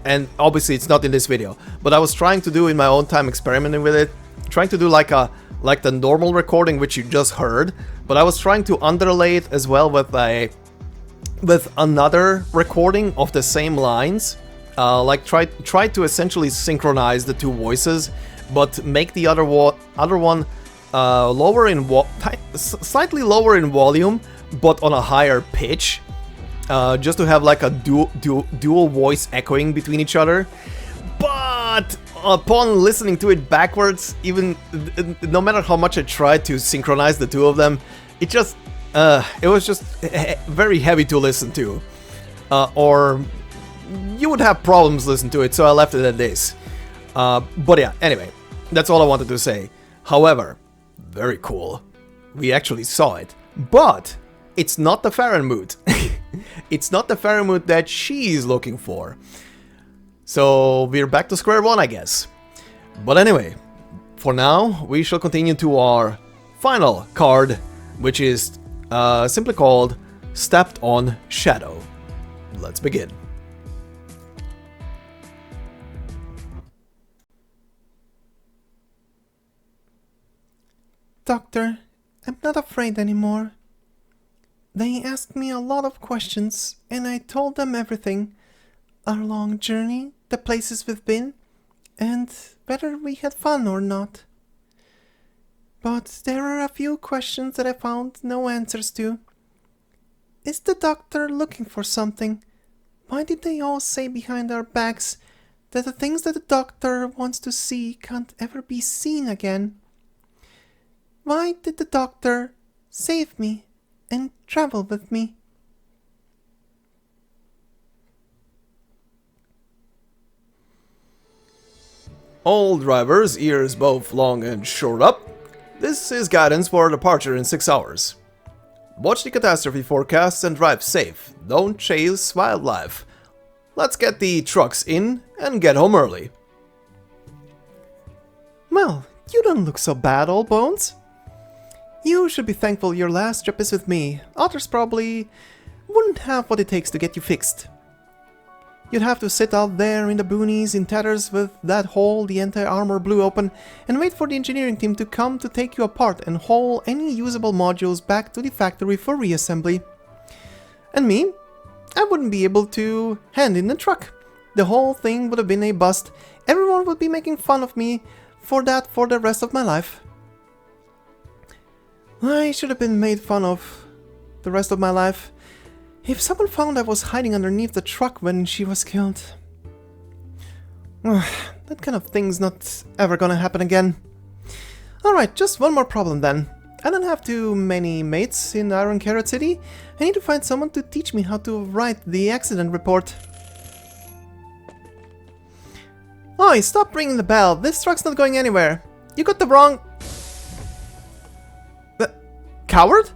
and obviously it's not in this video, but I was trying to do in my own time, experimenting with it, trying to do like the normal recording which you just heard, but I was trying to underlay it as well with another recording of the same lines, like try to essentially synchronize the two voices, but make the other one lower in slightly lower in volume, but on a higher pitch, just to have like a dual voice echoing between each other. But upon listening to it backwards, even no matter how much I tried to synchronize the two of them, it was just very heavy to listen to, or you would have problems listening to it, so I left it at this. But yeah, anyway, that's all I wanted to say. However, very cool. We actually saw it, but it's not the Farenmoot. It's not the Farenmoot that she's looking for. So we're back to square one, I guess. But anyway, for now, we shall continue to our final card, which is simply called Stepped on Shadow. Let's begin. Doctor, I'm not afraid anymore. They asked me a lot of questions, and I told them everything. Our long journey, the places we've been, and whether we had fun or not. But there are a few questions that I found no answers to. Is the doctor looking for something? Why did they all say behind our backs that the things that the doctor wants to see can't ever be seen again? Why did the doctor save me and travel with me? All drivers, ears both long and short up. This is guidance for departure in 6 hours. Watch the catastrophe forecasts and drive safe. Don't chase wildlife. Let's get the trucks in and get home early. Well, you don't look so bad, old bones. You should be thankful your last trip is with me. Others probably wouldn't have what it takes to get you fixed. You'd have to sit out there in the boonies in tatters with that hole the anti-armor blew open and wait for the engineering team to come to take you apart and haul any usable modules back to the factory for reassembly. And me? I wouldn't be able to hand in the truck. The whole thing would have been a bust. Everyone would be making fun of me for that for the rest of my life. I should have been made fun of the rest of my life if someone found I was hiding underneath the truck when she was killed. That kind of thing's not ever gonna happen again. Alright, just one more problem then. I don't have too many mates in Iron Carrot City. I need to find someone to teach me how to write the accident report. Oi, stop ringing the bell. This truck's not going anywhere. You got the wrong... Coward?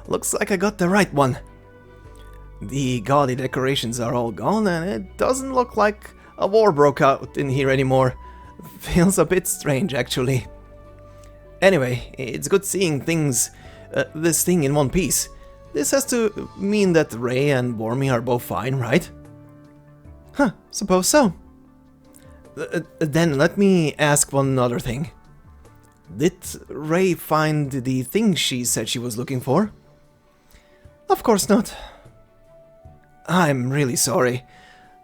Looks like I got the right one. The gaudy decorations are all gone and it doesn't look like a war broke out in here anymore. Feels a bit strange, actually. Anyway, it's good seeing this thing in one piece. This has to mean that Ray and Warmy are both fine, right? Huh, suppose so. Then let me ask one other thing. Did Ray find the thing she said she was looking for? Of course not. I'm really sorry.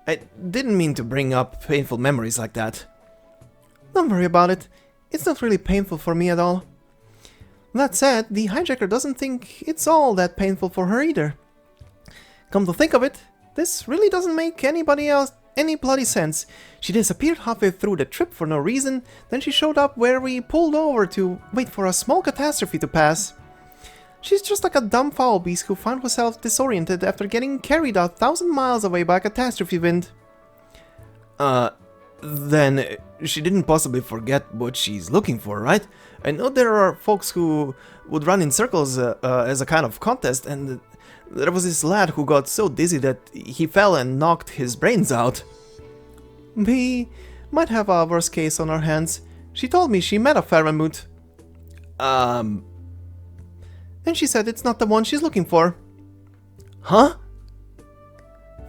I didn't mean to bring up painful memories like that. Don't worry about it. It's not really painful for me at all. That said, the hijacker doesn't think it's all that painful for her either. Come to think of it, this really doesn't make anybody else any bloody sense. She disappeared halfway through the trip for no reason, then she showed up where we pulled over to wait for a small catastrophe to pass. She's just like a dumb foul beast who found herself disoriented after getting carried 1,000 miles away by a catastrophe wind. Then she didn't possibly forget what she's looking for, right? I know there are folks who would run in circles as a kind of contest, and there was this lad who got so dizzy that he fell and knocked his brains out. We might have a worse case on our hands. She told me she met a faren. And she said it's not the one she's looking for. Huh?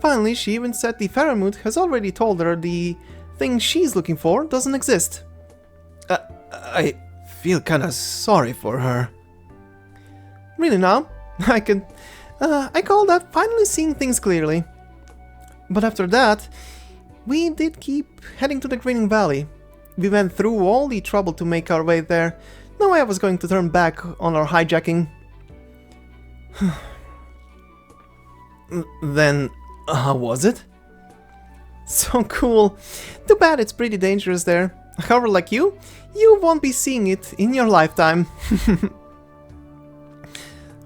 Finally, she even said the faren has already told her the thing she's looking for doesn't exist. I feel kinda sorry for her. Really now? I call that finally seeing things clearly. But after that, we did keep heading to the Grinning Valley. We went through all the trouble to make our way there. No way I was going to turn back on our hijacking. Then, how was it? So cool. Too bad it's pretty dangerous there. However, like you won't be seeing it in your lifetime.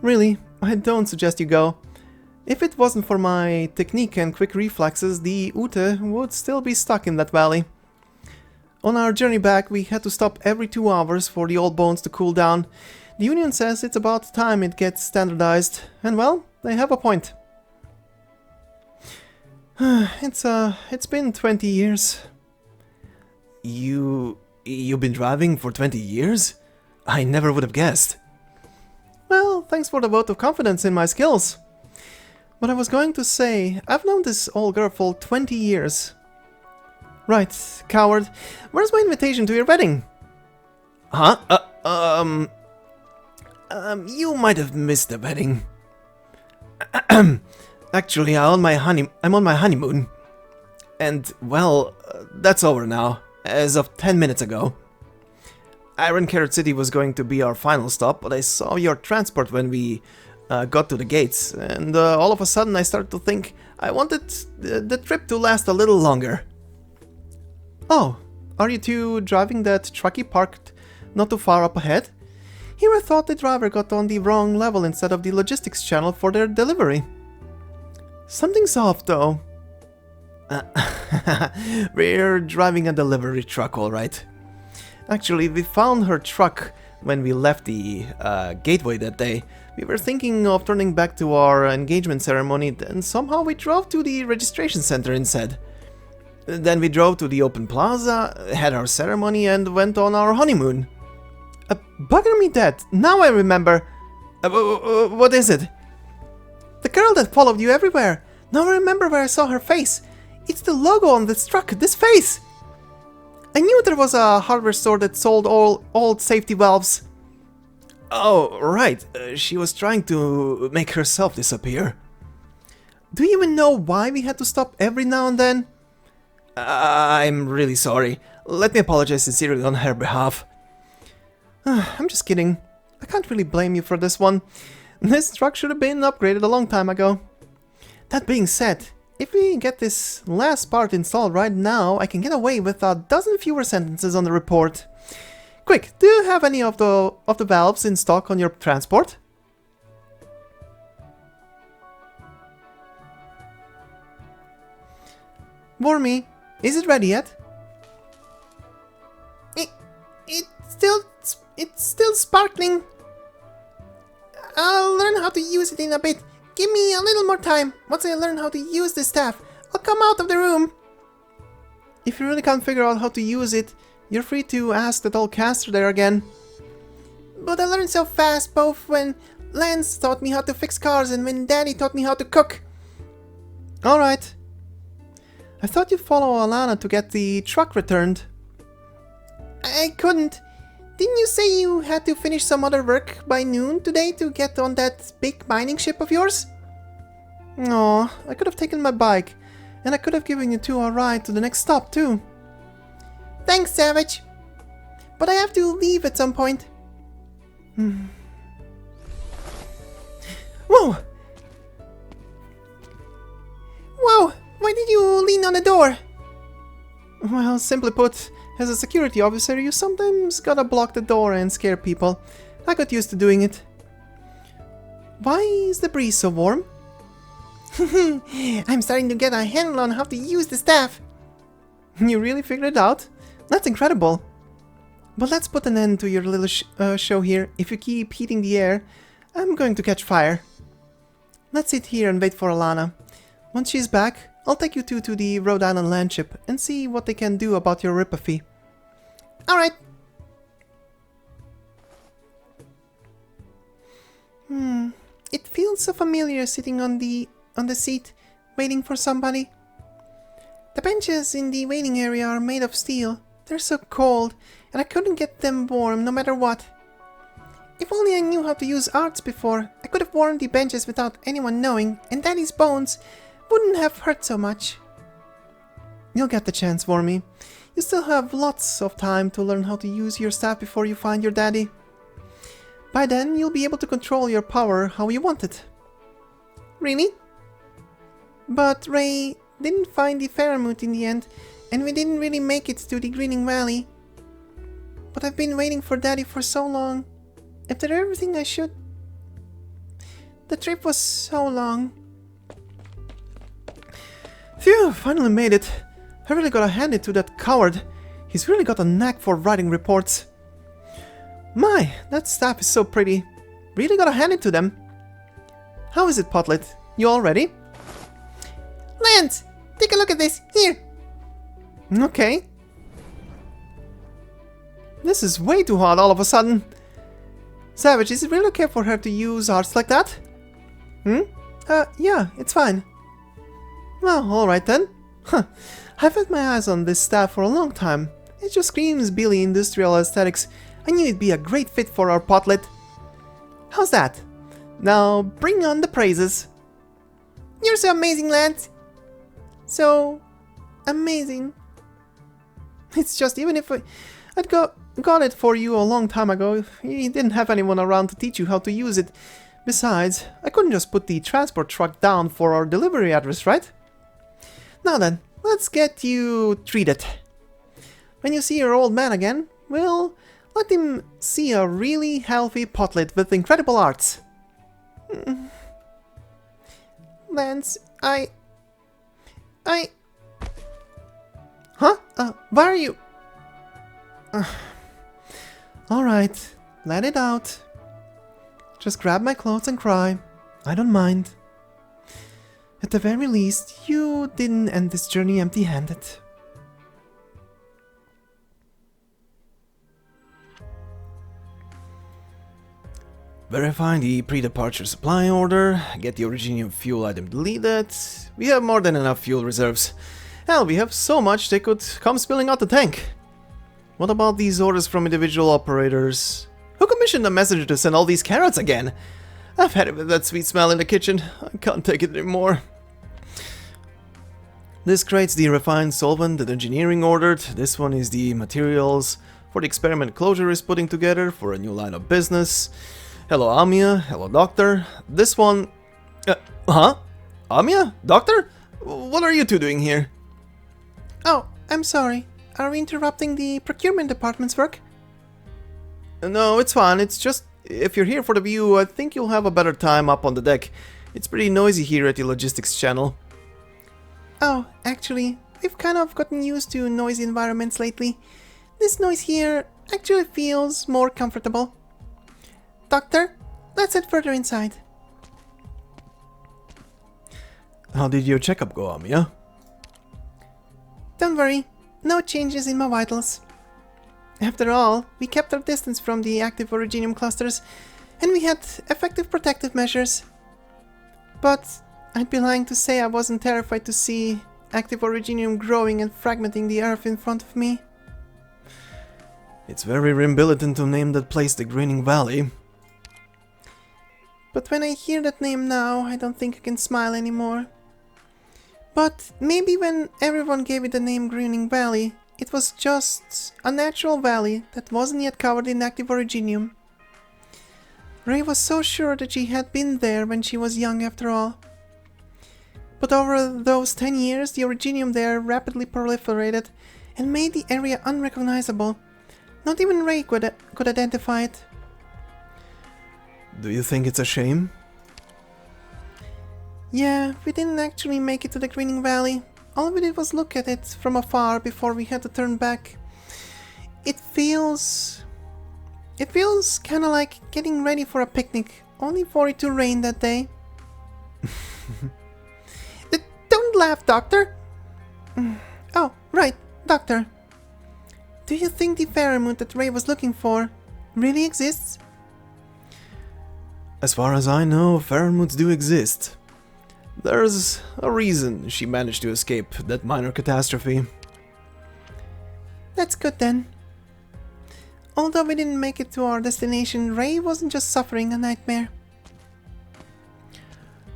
Really, I don't suggest you go. If it wasn't for my technique and quick reflexes, the Ute would still be stuck in that valley. On our journey back, we had to stop every 2 hours for the old bones to cool down. The Union says it's about time it gets standardized, and well, they have a point. It's been 20 years. You've been driving for 20 years? I never would have guessed. Well, thanks for the vote of confidence in my skills. But I was going to say, I've known this old girl for 20 years. Right, coward. Where's my invitation to your wedding? Huh? You might have missed the wedding. Actually, I'm on my honeymoon. And, well, that's over now, as of 10 minutes ago. Iron Carrot City was going to be our final stop, but I saw your transport when we got to the gates, and all of a sudden I started to think I wanted the trip to last a little longer. Oh, are you two driving that trucky parked not too far up ahead? Here I thought the driver got on the wrong level instead of the logistics channel for their delivery. Something's off, though. We're driving a delivery truck, alright. Actually, we found her truck when we left the gateway that day. We were thinking of turning back to our engagement ceremony, and somehow we drove to the registration center instead. Then we drove to the open plaza, had our ceremony, and went on our honeymoon. Bugger me dead, now I remember. What is it? The girl that followed you everywhere. Now I remember where I saw her face. It's the logo on this truck, this face! I knew there was a hardware store that sold all old safety valves. Oh, right. She was trying to make herself disappear. Do you even know why we had to stop every now and then? I'm really sorry. Let me apologize sincerely on her behalf. I'm just kidding. I can't really blame you for this one. This truck should have been upgraded a long time ago. That being said, if we get this last part installed right now, I can get away with a dozen fewer sentences on the report. Quick, do you have any of the valves in stock on your transport? Warmy, is it ready yet? It's still sparkling. I'll learn how to use it in a bit. Give me a little more time. Once I learn how to use the staff, I'll come out of the room. If you really can't figure out how to use it, you're free to ask that old caster there again. But I learned so fast, both when Lance taught me how to fix cars and when Daddy taught me how to cook. Alright. I thought you'd follow Alanna to get the truck returned. I couldn't. Didn't you say you had to finish some other work by noon today to get on that big mining ship of yours? Aw, I could have taken my bike, and I could have given you two a ride to the next stop too. Thanks, Savage. But I have to leave at some point. Whoa! Whoa! Why did you lean on the door? Well, simply put, as a security officer, you sometimes gotta block the door and scare people. I got used to doing it. Why is the breeze so warm? I'm starting to get a handle on how to use the staff. You really figured it out? That's incredible. But let's put an end to your little show here. If you keep heating the air, I'm going to catch fire. Let's sit here and wait for Alanna. Once she's back, I'll take you two to the Rhode Island landship and see what they can do about your ripafy. Alright. It feels so familiar sitting on the seat, waiting for somebody. The benches in the waiting area are made of steel. They're so cold, and I couldn't get them warm no matter what. If only I knew how to use arts before, I could have warmed the benches without anyone knowing, and Daddy's bones wouldn't have hurt so much. You'll get the chance, Warmy. You still have lots of time to learn how to use your staff before you find your daddy. By then, you'll be able to control your power how you want it. Really? But Ray didn't find the faren in the end, and we didn't really make it to the Grinning Valley. But I've been waiting for Daddy for so long. After everything I should... The trip was so long. Phew, finally made it. I really gotta hand it to that coward. He's really got a knack for writing reports. My, that staff is so pretty. Really gotta hand it to them. How is it, Potlet? You all ready? Lance, take a look at this. Here. Okay. This is way too hot all of a sudden. Savage, is it really okay for her to use arts like that? Yeah, it's fine. Well, alright then. I've had my eyes on this staff for a long time. It just screams Billy industrial aesthetics. I knew it'd be a great fit for our Potlet. How's that? Now, bring on the praises. You're so amazing, Lance. So... amazing. It's just, even if I'd got it for you a long time ago, you didn't have anyone around to teach you how to use it. Besides, I couldn't just put the transport truck down for our delivery address, right? Now then, let's get you treated. When you see your old man again, well, let him see a really healthy Potlet with incredible arts. Lance, Huh? Why are you... Alright, let it out. Just grab my clothes and cry. I don't mind. At the very least, you didn't end this journey empty-handed. Verify the pre-departure supply order, get the originium fuel item deleted. We have more than enough fuel reserves. Hell, we have so much they could come spilling out the tank. What about these orders from individual operators? Who commissioned a messenger to send all these carrots again? I've had it with that sweet smell in the kitchen. I can't take it anymore. This creates the refined solvent that engineering ordered. This one is the materials for the experiment Closure is putting together for a new line of business. Hello, Amia. Hello, Doctor. This one... huh? Amia? Doctor? What are you two doing here? Oh, I'm sorry. Are we interrupting the procurement department's work? No, it's fine. It's just... if you're here for the view, I think you'll have a better time up on the deck. It's pretty noisy here at the logistics channel. Oh, actually, we've kind of gotten used to noisy environments lately. This noise here actually feels more comfortable. Doctor, let's head further inside. How did your checkup go, Amia? Don't worry, no changes in my vitals. After all, we kept our distance from the active originium clusters, and we had effective protective measures. But I'd be lying to say I wasn't terrified to see active originium growing and fragmenting the earth in front of me. It's very Rim Billiton to name that place the Grinning Valley. But when I hear that name now, I don't think I can smile anymore. But maybe when everyone gave it the name Grinning Valley, it was just a natural valley that wasn't yet covered in active originium. Ray was so sure that she had been there when she was young after all. But over those 10 years, the originium there rapidly proliferated and made the area unrecognizable. Not even Ray could identify it. Do you think it's a shame? Yeah, we didn't actually make it to the Grinning Valley. All we did was look at it from afar before we had to turn back. It feels kinda like getting ready for a picnic, only for it to rain that day. Don't laugh, Doctor! Oh, right, Doctor. Do you think the faren that Ray was looking for really exists? As far as I know, faren do exist. There's a reason she managed to escape that minor catastrophe. That's good then. Although we didn't make it to our destination, Ray wasn't just suffering a nightmare.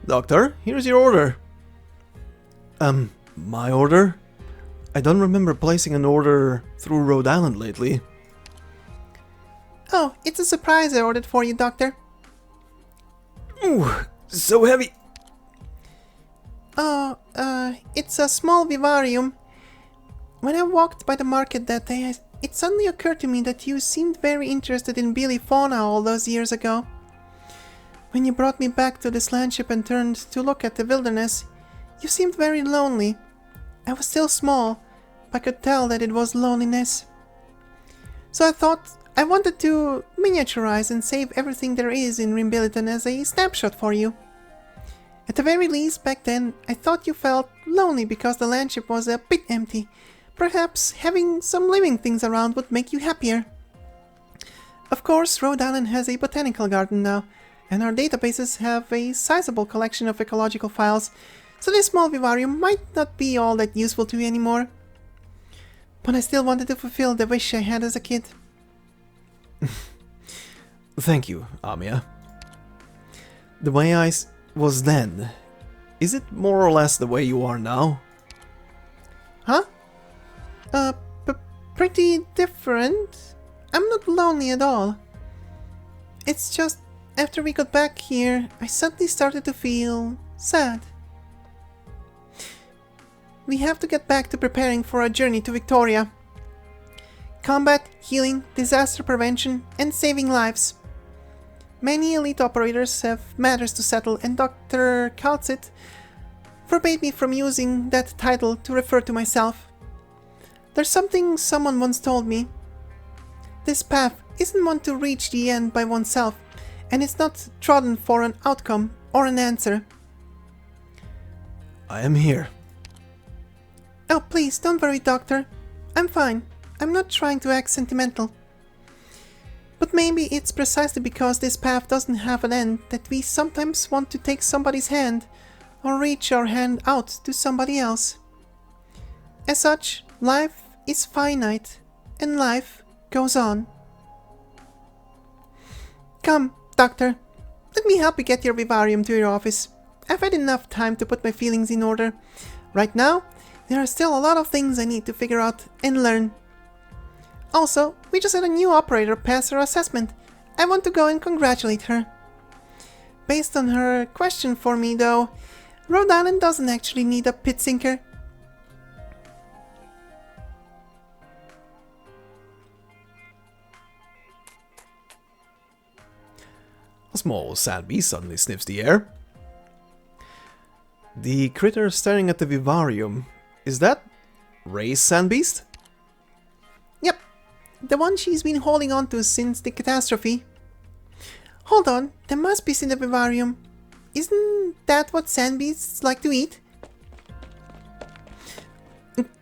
Doctor, here's your order. My order? I don't remember placing an order through Rhode Island lately. Oh, it's a surprise I ordered for you, Doctor. Ooh, so heavy. Oh, it's a small vivarium. When I walked by the market that day, it suddenly occurred to me that you seemed very interested in Billy fauna all those years ago. When you brought me back to this landship and turned to look at the wilderness, you seemed very lonely. I was still small, but I could tell that it was loneliness. So I thought I wanted to miniaturize and save everything there is in Rim Billiton as a snapshot for you. At the very least, back then, I thought you felt lonely because the landship was a bit empty. Perhaps having some living things around would make you happier. Of course, Rhode Island has a botanical garden now, and our databases have a sizable collection of ecological files, so this small vivarium might not be all that useful to you anymore. But I still wanted to fulfill the wish I had as a kid. Thank you, Amia. The way I was then, is it more or less the way you are now? Huh? Pretty different. I'm not lonely at all. It's just, after we got back here, I suddenly started to feel sad. We have to get back to preparing for our journey to Victoria. Combat, healing, disaster prevention, and saving lives. Many elite operators have matters to settle, and Dr. Kaltzit forbade me from using that title to refer to myself. There's something someone once told me. This path isn't one to reach the end by oneself, and it's not trodden for an outcome or an answer. I am here. Oh, please, don't worry, Doctor. I'm fine. I'm not trying to act sentimental. But maybe it's precisely because this path doesn't have an end that we sometimes want to take somebody's hand or reach our hand out to somebody else. As such, life is finite and life goes on. Come, Doctor. Let me help you get your vivarium to your office. I've had enough time to put my feelings in order. Right now, there are still a lot of things I need to figure out and learn. Also, we just had a new operator pass her assessment. I want to go and congratulate her. Based on her question for me, though, Rhode Island doesn't actually need a pit sinker. A small sand beast suddenly sniffs the air. The critter staring at the vivarium, is that Ray's sand beast? Yep, the one she's been holding on to since the catastrophe. Hold on, there must be in the vivarium. Isn't that what sand beasts like to eat?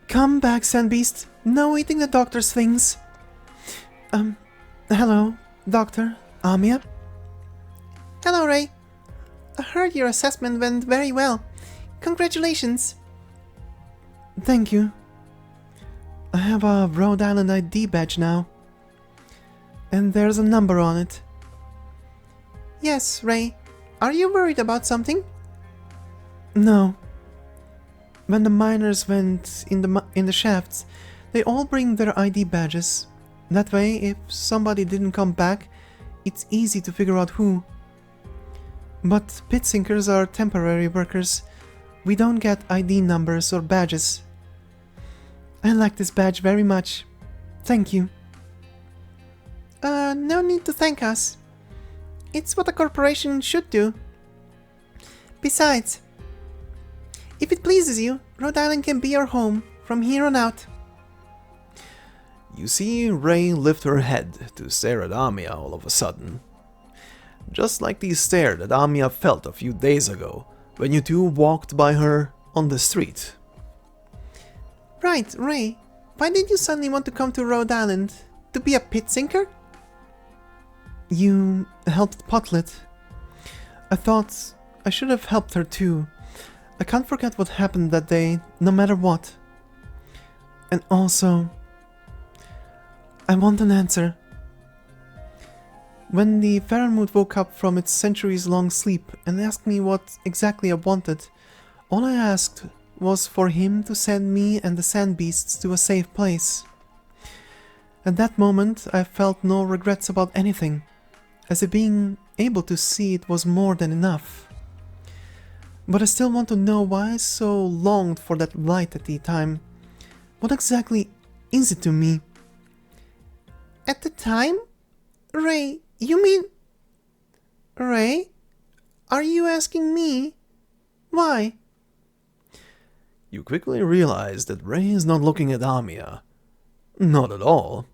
Come back, sand beast. No eating the doctor's things. Hello, Doctor Amia. Hello, Ray. I heard your assessment went very well. Congratulations. Thank you. I have a Rhode Island ID badge now. And there's a number on it. Yes, Ray. Are you worried about something? No. When the miners went in the shafts, they all bring their ID badges. That way, if somebody didn't come back, it's easy to figure out who. But pit sinkers are temporary workers. We don't get ID numbers or badges. I like this badge very much. Thank you. No need to thank us. It's what a corporation should do. Besides, if it pleases you, Rhode Island can be your home from here on out. You see Ray lift her head to stare at Amia all of a sudden. Just like the stare that Amia felt a few days ago when you two walked by her on the street. Right, Ray. Why did you suddenly want to come to Rhode Island? To be a pit sinker? You helped Potlet. I thought I should have helped her too. I can't forget what happened that day, no matter what. And also, I want an answer. When the faren woke up from its centuries-long sleep and asked me what exactly I wanted, all I asked was for him to send me and the sand beasts to a safe place. At that moment, I felt no regrets about anything, as if being able to see it was more than enough. But I still want to know why I so longed for that light at the time. What exactly is it to me? At the time? Ray, you mean... Ray? Are you asking me? Why? You quickly realize that Ray is not looking at Amia. Not at all.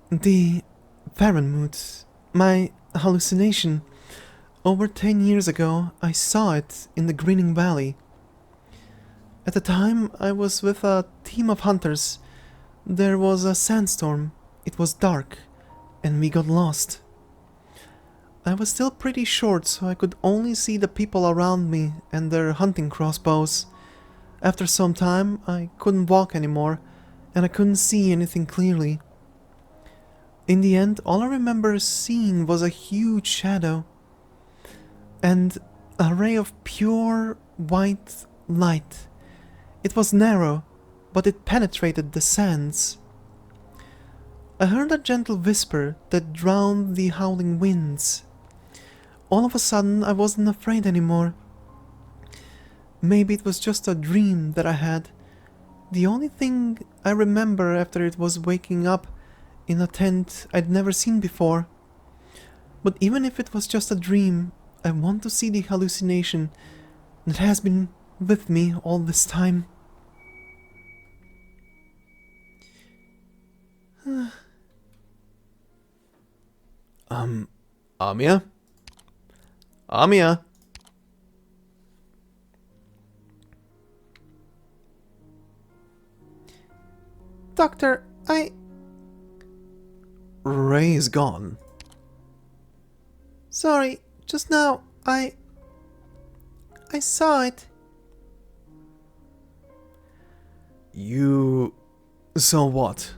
The Farenmoot, my hallucination. Over 10 years ago, I saw it in the Grinning Valley. At the time, I was with a team of hunters. There was a sandstorm, it was dark, and we got lost. I was still pretty short, so I could only see the people around me and their hunting crossbows. After some time, I couldn't walk anymore, and I couldn't see anything clearly. In the end, all I remember seeing was a huge shadow and a ray of pure white light. It was narrow, but it penetrated the sands. I heard a gentle whisper that drowned the howling winds. All of a sudden, I wasn't afraid anymore. Maybe it was just a dream that I had. The only thing I remember after it was waking up in a tent I'd never seen before. But even if it was just a dream, I want to see the hallucination that has been with me all this time. Amia? Amia? Doctor, Ray is gone. Sorry, just now, I saw it. You saw what?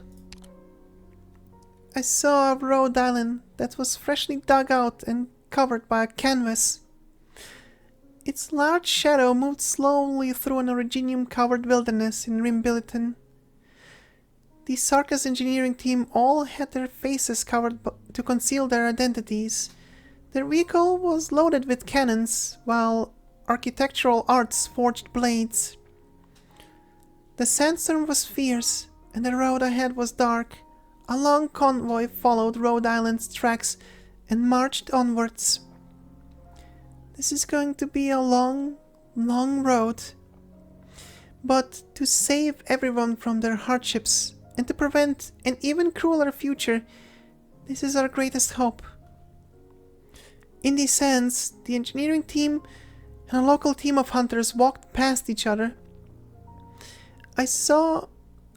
I saw a road island that was freshly dug out and covered by a canvas. Its large shadow moved slowly through an originium-covered wilderness in Rim Billiton. The circus engineering team all had their faces covered to conceal their identities. Their vehicle was loaded with cannons, while architectural arts forged blades. The sandstorm was fierce, and the road ahead was dark. A long convoy followed Rhode Island's tracks and marched onwards. This is going to be a long, long road. But to save everyone from their hardships and to prevent an even crueler future, this is our greatest hope. In the sands, the engineering team and a local team of hunters walked past each other. I saw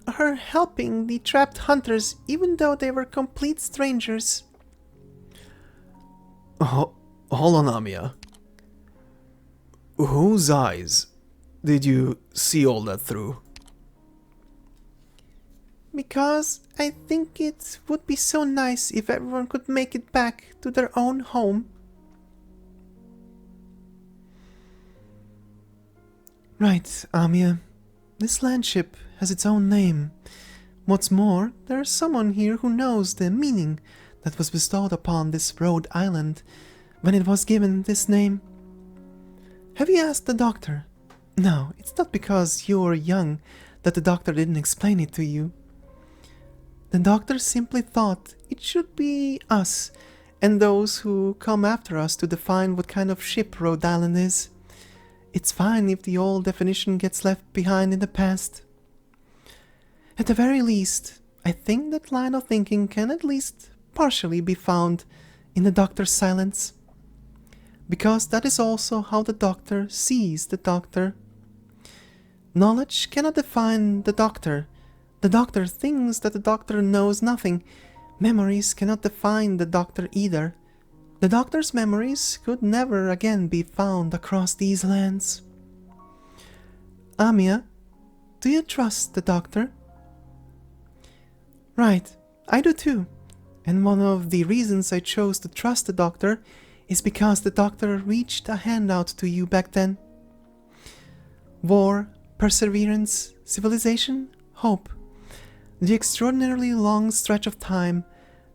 her helping the trapped hunters even though they were complete strangers. Hold on, Amia. Whose eyes did you see all that through? Because I think it would be so nice if everyone could make it back to their own home. Right, Amia. This landship has its own name. What's more, there's someone here who knows the meaning that was bestowed upon this Rhode Island when it was given this name. Have you asked the doctor? No, it's not because you're young that the doctor didn't explain it to you. The doctor simply thought it should be us and those who come after us to define what kind of ship Rhode Island is. It's fine if the old definition gets left behind in the past. At the very least, I think that line of thinking can at least partially be found in the doctor's silence. Because that is also how the doctor sees the doctor. Knowledge cannot define the doctor. The doctor thinks that the doctor knows nothing. Memories cannot define the doctor either. The doctor's memories could never again be found across these lands. Amia, do you trust the doctor? Right, I do too. And one of the reasons I chose to trust the doctor is because the doctor reached a hand out to you back then. War, perseverance, civilization, hope. The extraordinarily long stretch of time,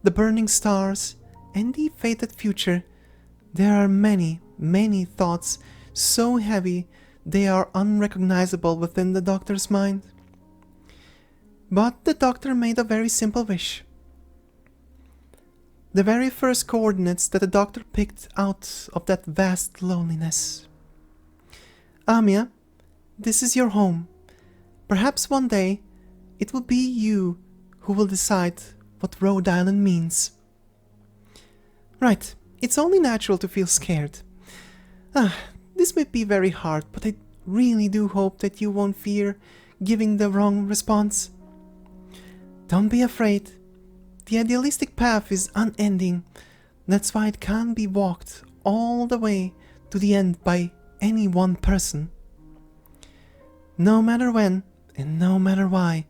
the burning stars, and the fated future. There are many, many thoughts so heavy they are unrecognizable within the doctor's mind. But the doctor made a very simple wish. The very first coordinates that the doctor picked out of that vast loneliness. Amia, this is your home. Perhaps one day it will be you who will decide what Rhode Island means. Right, it's only natural to feel scared. This may be very hard, but I really do hope that you won't fear giving the wrong response. Don't be afraid. The idealistic path is unending. That's why it can't be walked all the way to the end by any one person. No matter when, and no matter why,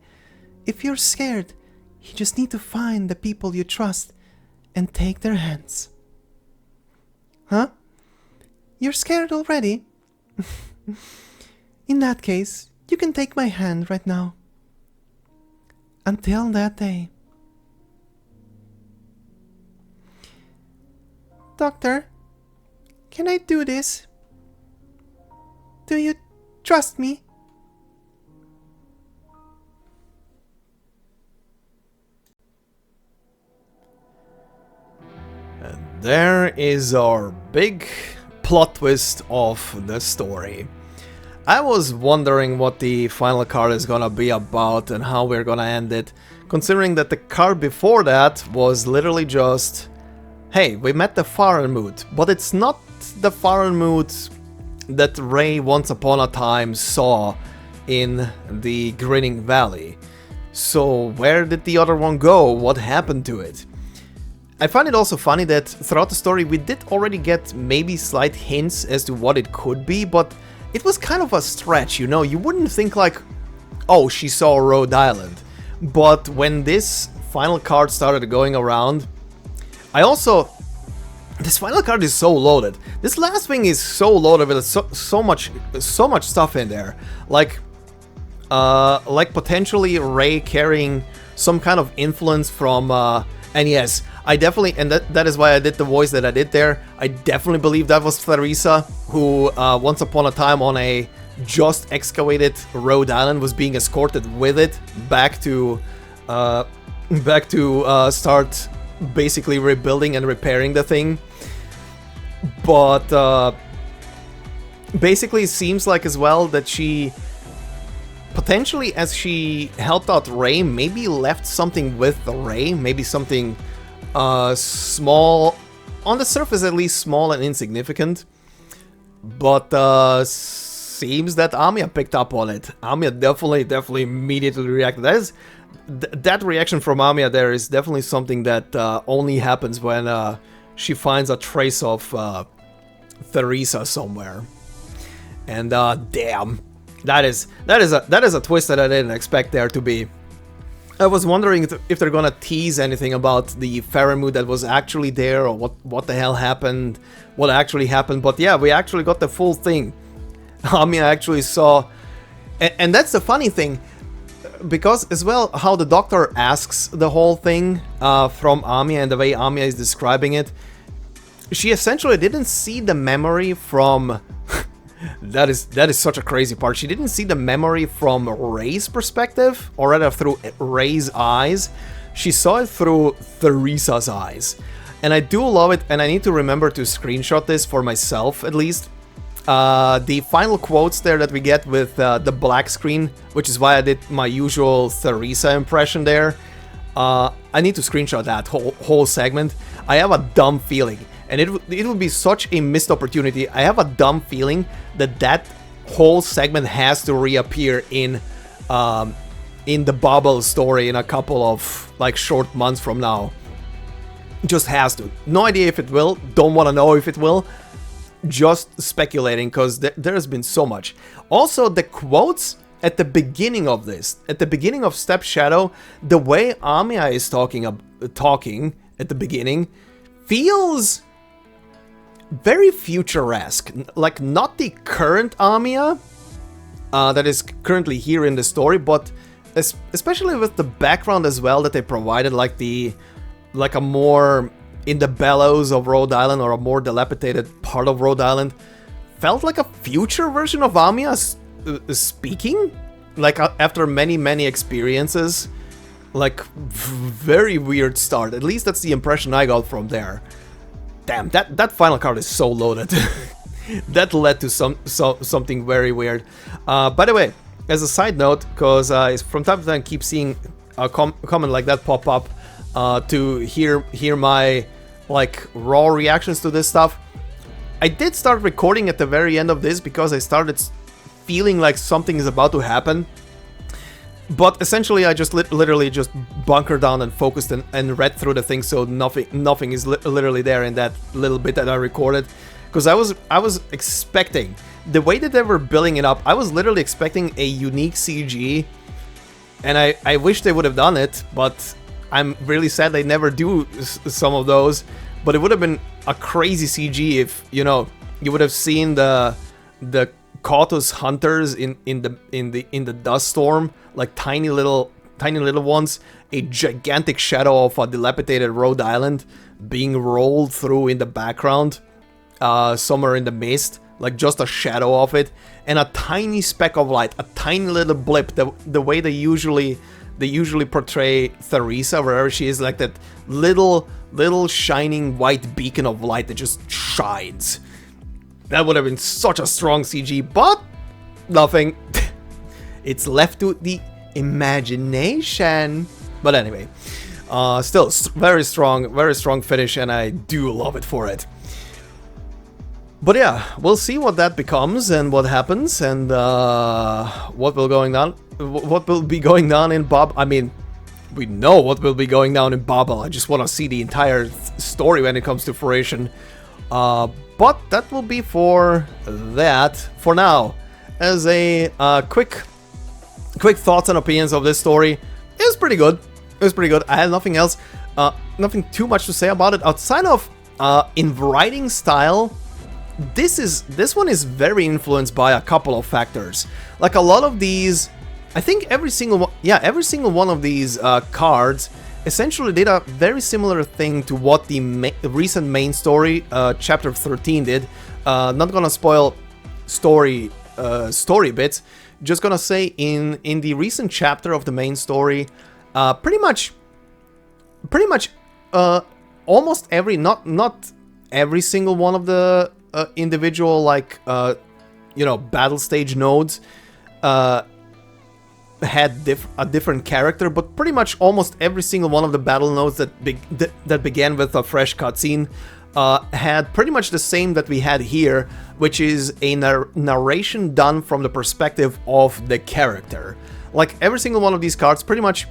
if you're scared, you just need to find the people you trust and take their hands. Huh? You're scared already? In that case, you can take my hand right now. Until that day. Doctor, can I do this? Do you trust me? And there is our big plot twist of the story. I was wondering what the final card is gonna be about and how we're gonna end it, considering that the card before that was literally just, hey, we met the faren mood, but it's not the faren mood that Ray once upon a time saw in the Grinning Valley. So where did the other one go? What happened to it? I find it also funny that throughout the story we did already get maybe slight hints as to what it could be, but it was kind of a stretch, you know? You wouldn't think like, oh, she saw Rhode Island. But when this final card started going around, this final card is so loaded. This last thing is so loaded with so much stuff in there. Like potentially Ray carrying some kind of influence from, and yes, I definitely, and that is why I did the voice that I did there. I definitely believe that was Theresa, who once upon a time on a just excavated Rhode Island was being escorted with it back to start basically rebuilding and repairing the thing. But basically it seems like as well that she potentially, as she helped out Ray, maybe left something with the Ray, maybe something small, on the surface at least small and insignificant, but seems that Amia picked up on it. Amia definitely immediately reacted. That reaction from Amia there is definitely something that only happens when she finds a trace of Theresa somewhere. And damn, that is a twist that I didn't expect there to be. I was wondering if they're gonna tease anything about the faren mood that was actually there, or what the hell happened, what actually happened. But yeah, we actually got the full thing. Amia actually saw, and that's the funny thing, because as well how the doctor asks the whole thing from Amia and the way Amia is describing it, she essentially didn't see the memory from. That is such a crazy part. She didn't see the memory from Ray's perspective, or rather through Ray's eyes. She saw it through Theresa's eyes. And I do love it, and I need to remember to screenshot this for myself at least. The final quotes there that we get with the black screen, which is why I did my usual Theresa impression there. I need to screenshot that whole segment. I have a dumb feeling, and it would be such a missed opportunity. I have a dumb feeling that whole segment has to reappear in the Bubble story in a couple of like short months from now. Just has to. No idea if it will. Don't want to know if it will. Just speculating, because there has been so much. Also, the quotes at the beginning of this, at the beginning of Step Shadow, the way Amia is talking at the beginning feels very futuresque. Like, not the current Amia that is currently here in the story, but especially with the background as well that they provided, like a more in the bellows of Rhode Island, or a more dilapidated part of Rhode Island, felt like a future version of Amia speaking, like after many experiences. Like, very weird start. At least that's the impression I got from there. Damn, that final card is so loaded. That led to something very weird. By the way, as a side note, because from time to time I keep seeing a comment like that pop up, to hear my like raw reactions to this stuff. I did start recording at the very end of this because I started feeling like something is about to happen. But essentially I just literally just bunkered down and focused and read through the thing, so nothing is literally there in that little bit that I recorded. Because I was expecting, the way that they were building it up, I was literally expecting a unique CG, and I wish they would have done it, but I'm really sad they never do some of those. But it would have been a crazy CG if, you know, you would have seen the Kautos hunters in the dust storm, like tiny little ones, a gigantic shadow of a dilapidated Rhode Island being rolled through in the background, somewhere in the mist, like just a shadow of it, and a tiny speck of light, a tiny little blip, the way they usually portray Theresa, wherever she is, like that little shining white beacon of light that just shines. That would have been such a strong CG, but nothing. It's left to the imagination. But anyway, still very strong finish, and I do love it for it. But yeah, we'll see what that becomes and what happens and what will be going down in Bob. I mean, we know what will be going down in Babel. I just want to see the entire story when it comes to fruition. But that will be for that for now. As a quick thoughts and opinions of this story, it was pretty good. It was pretty good. I had nothing else, nothing too much to say about it outside of in writing style. This one is very influenced by a couple of factors. Like a lot of these, I think every single one of these cards essentially did a very similar thing to what the recent main story, chapter 13 did. Not gonna spoil story bits. Just gonna say in the recent chapter of the main story, pretty much almost every not every single one of the individual battle stage nodes had a different character, but pretty much almost every single one of the battle nodes that began with a fresh cutscene had pretty much the same that we had here, which is a narration done from the perspective of the character. Like every single one of these cards pretty much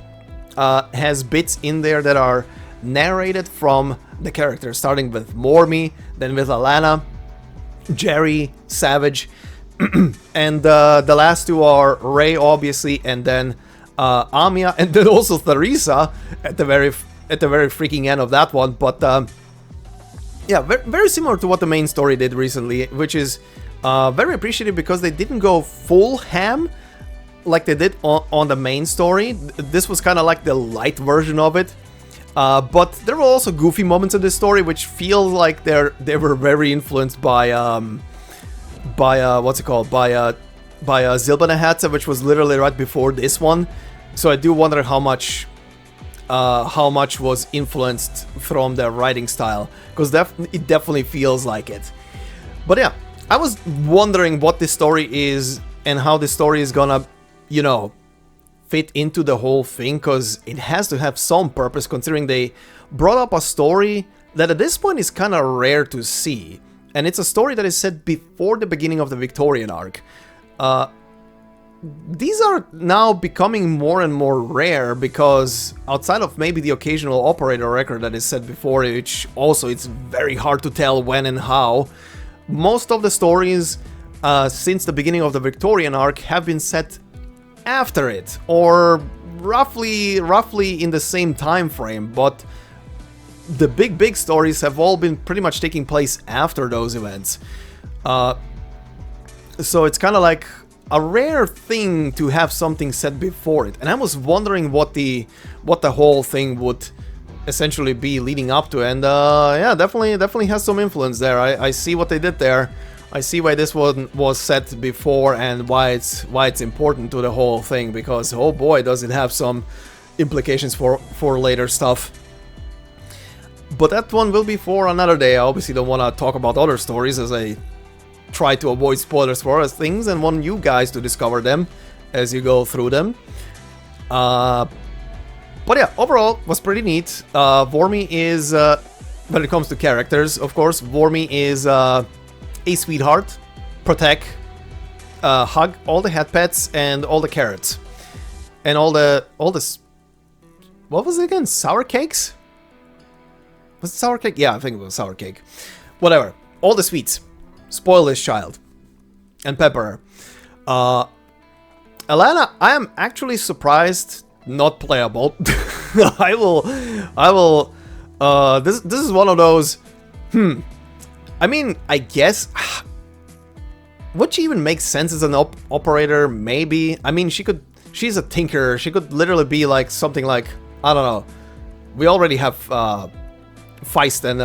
has bits in there that are narrated from the character, starting with Warmy, then with Alanna, Jerry, Savage, and the last two are Ray, obviously, and then Amia, and then also Theresa at the very freaking end of that one. But yeah, very similar to what the main story did recently, which is very appreciated because they didn't go full ham like they did on the main story. This was kind of like the light version of it. But there were also goofy moments in this story, which feel like they were very influenced by what's it called? By Zilbanahatsa, which was literally right before this one. So I do wonder how much was influenced from their writing style, because it definitely feels like it. But yeah, I was wondering what this story is and how this story is gonna, fit into the whole thing, because it has to have some purpose, considering they brought up a story that at this point is kind of rare to see, and it's a story that is set before the beginning of the Victorian arc. These are now becoming more and more rare, because outside of maybe the occasional operator record that is set before, which also it's very hard to tell when and how, most of the stories since the beginning of the Victorian arc have been set after it, or roughly in the same time frame, but the big stories have all been pretty much taking place after those events. So it's kind of like a rare thing to have something set before it, and I was wondering what the whole thing would essentially be leading up to, and yeah, definitely has some influence there. I see what they did there. I see why this one was set before and why it's important to the whole thing, because oh boy, does it have some implications for later stuff. But that one will be for another day. I obviously don't want to talk about other stories, as I try to avoid spoilers for other things and want you guys to discover them as you go through them. But yeah, overall was pretty neat. Warmy is, when it comes to characters, of course, Warmy is a sweetheart, protect, hug all the head pets and all the carrots, and all the what was it again? Sour cakes? Was it sour cake? Yeah, I think it was sour cake. Whatever, all the sweets. Spoil this child and pepper her. Alanna, I am actually surprised not playable. I will. This is one of those. I mean, I guess. Would she even make sense as an operator? Maybe. I mean, she's a tinkerer. She could literally be like something like, I don't know. We already have Feist and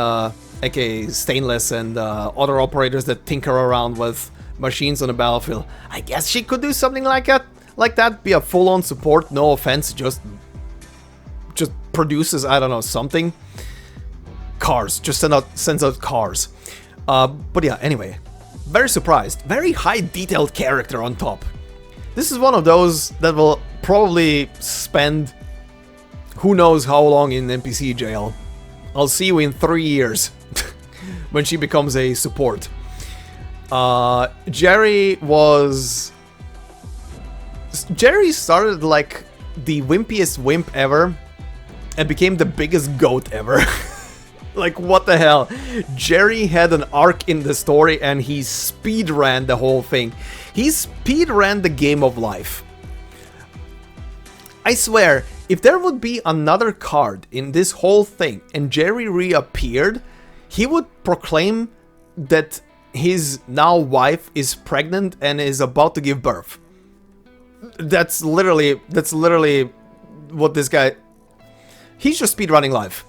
aka Stainless and other operators that tinker around with machines on the battlefield. I guess she could do something like that. Be a full-on support. No offense, just produces, I don't know, something. Cars. Just sends out cars. But yeah, anyway. very surprised. Very high detailed character on top. This is one of those that will probably spend who knows how long in NPC jail. I'll see you in 3 years when she becomes a support. Jerry started like the wimpiest wimp ever and became the biggest goat ever. Like, what the hell? Jerry had an arc in the story and he speedran the whole thing. He speedran the game of life. I swear, if there would be another card in this whole thing and Jerry reappeared, he would proclaim that his now wife is pregnant and is about to give birth. That's literally what this guy... He's just speedrunning life.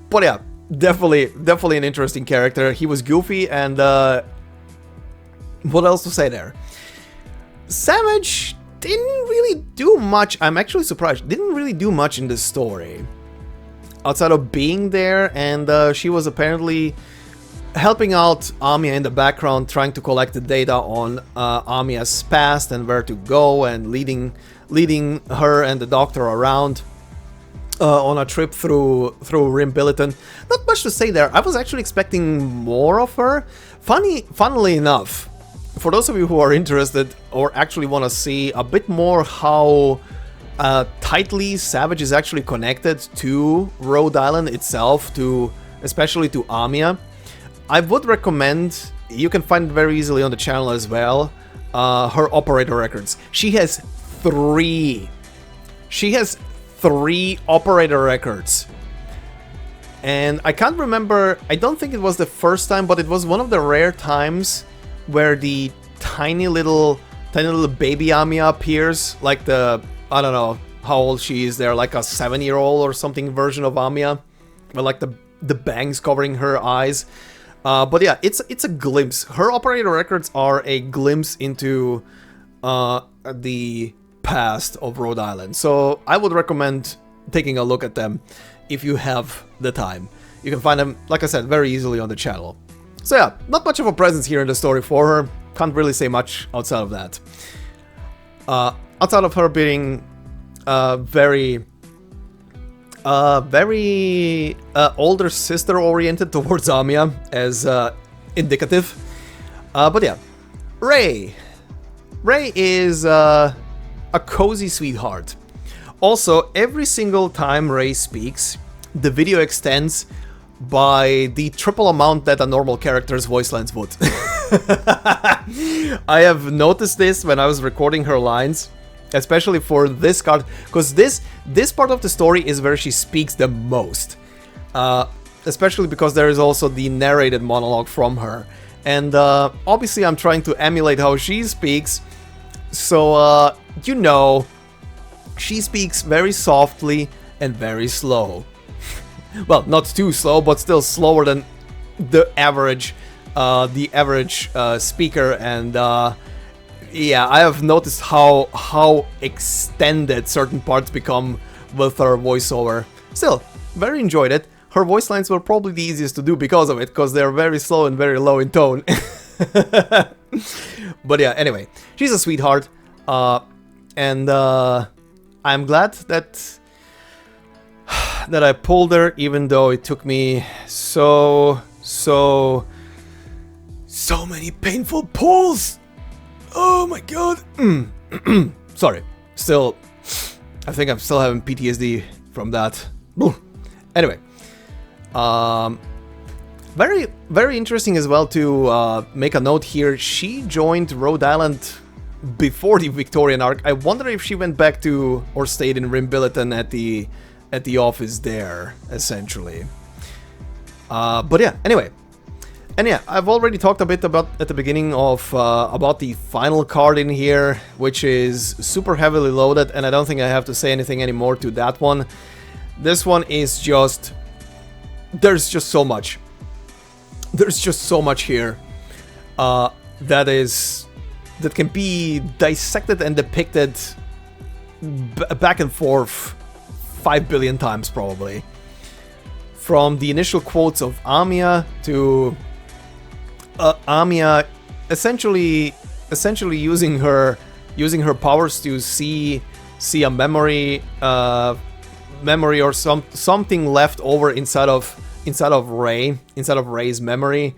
But yeah, definitely an interesting character. He was goofy and what else to say there? Savage didn't really do much. I'm actually surprised. Didn't really do much in this story. Outside of being there, and she was apparently helping out Amia in the background, trying to collect the data on Amia's past and where to go, and leading her and the doctor around on a trip through Rim Billiton. Not much to say there. I was actually expecting more of her. Funnily enough, for those of you who are interested or actually want to see a bit more how tightly Savage is actually connected to Rhode Island itself, especially to Amia, I would recommend, you can find it very easily on the channel as well, her operator records. She has three operator records. And I can't remember, I don't think it was the first time, but it was one of the rare times where the tiny little baby Amia appears, like the, I don't know how old she is there, like a 7-year-old or something version of Amia, with like the bangs covering her eyes. But yeah, it's a glimpse. Her operator records are a glimpse into the past of Rhode Island. So I would recommend taking a look at them if you have the time. You can find them, like I said, very easily on the channel. So yeah, not much of a presence here in the story for her. Can't really say much outside of that. Outside of her being very older sister oriented towards Amia as indicative. But yeah, Ray is a cozy sweetheart. Also, every single time Ray speaks, the video extends by the triple amount that a normal character's voice lines would. I have noticed this when I was recording her lines, especially for this card, because this part of the story is where she speaks the most. Especially because there is also the narrated monologue from her. And obviously I'm trying to emulate how she speaks, so you know, she speaks very softly and very slow. Well, not too slow, but still slower than the average speaker. And yeah, I have noticed how extended certain parts become with her voiceover. Still, very enjoyed it. Her voice lines were probably the easiest to do because of it, because they're very slow and very low in tone. But yeah, anyway, she's a sweetheart, and I'm glad that I pulled her, even though it took me so many painful pulls. Oh my god. Sorry. Still, I think I'm still having PTSD from that. Anyway, very interesting as well to make a note here. She joined Rhode Island before the Victorian arc. I wonder if she went back to or stayed in Rim Billiton at the office there, essentially. But yeah, anyway. And yeah, I've already talked a bit about at the beginning of about the final card in here, which is super heavily loaded, and I don't think I have to say anything anymore to that one. This one is just... there's just so much. There's just so much here that can be dissected and depicted back and forth 5 billion times probably. From the initial quotes of Amia to Amia essentially using her powers to see a memory or something left over inside of Ray's memory,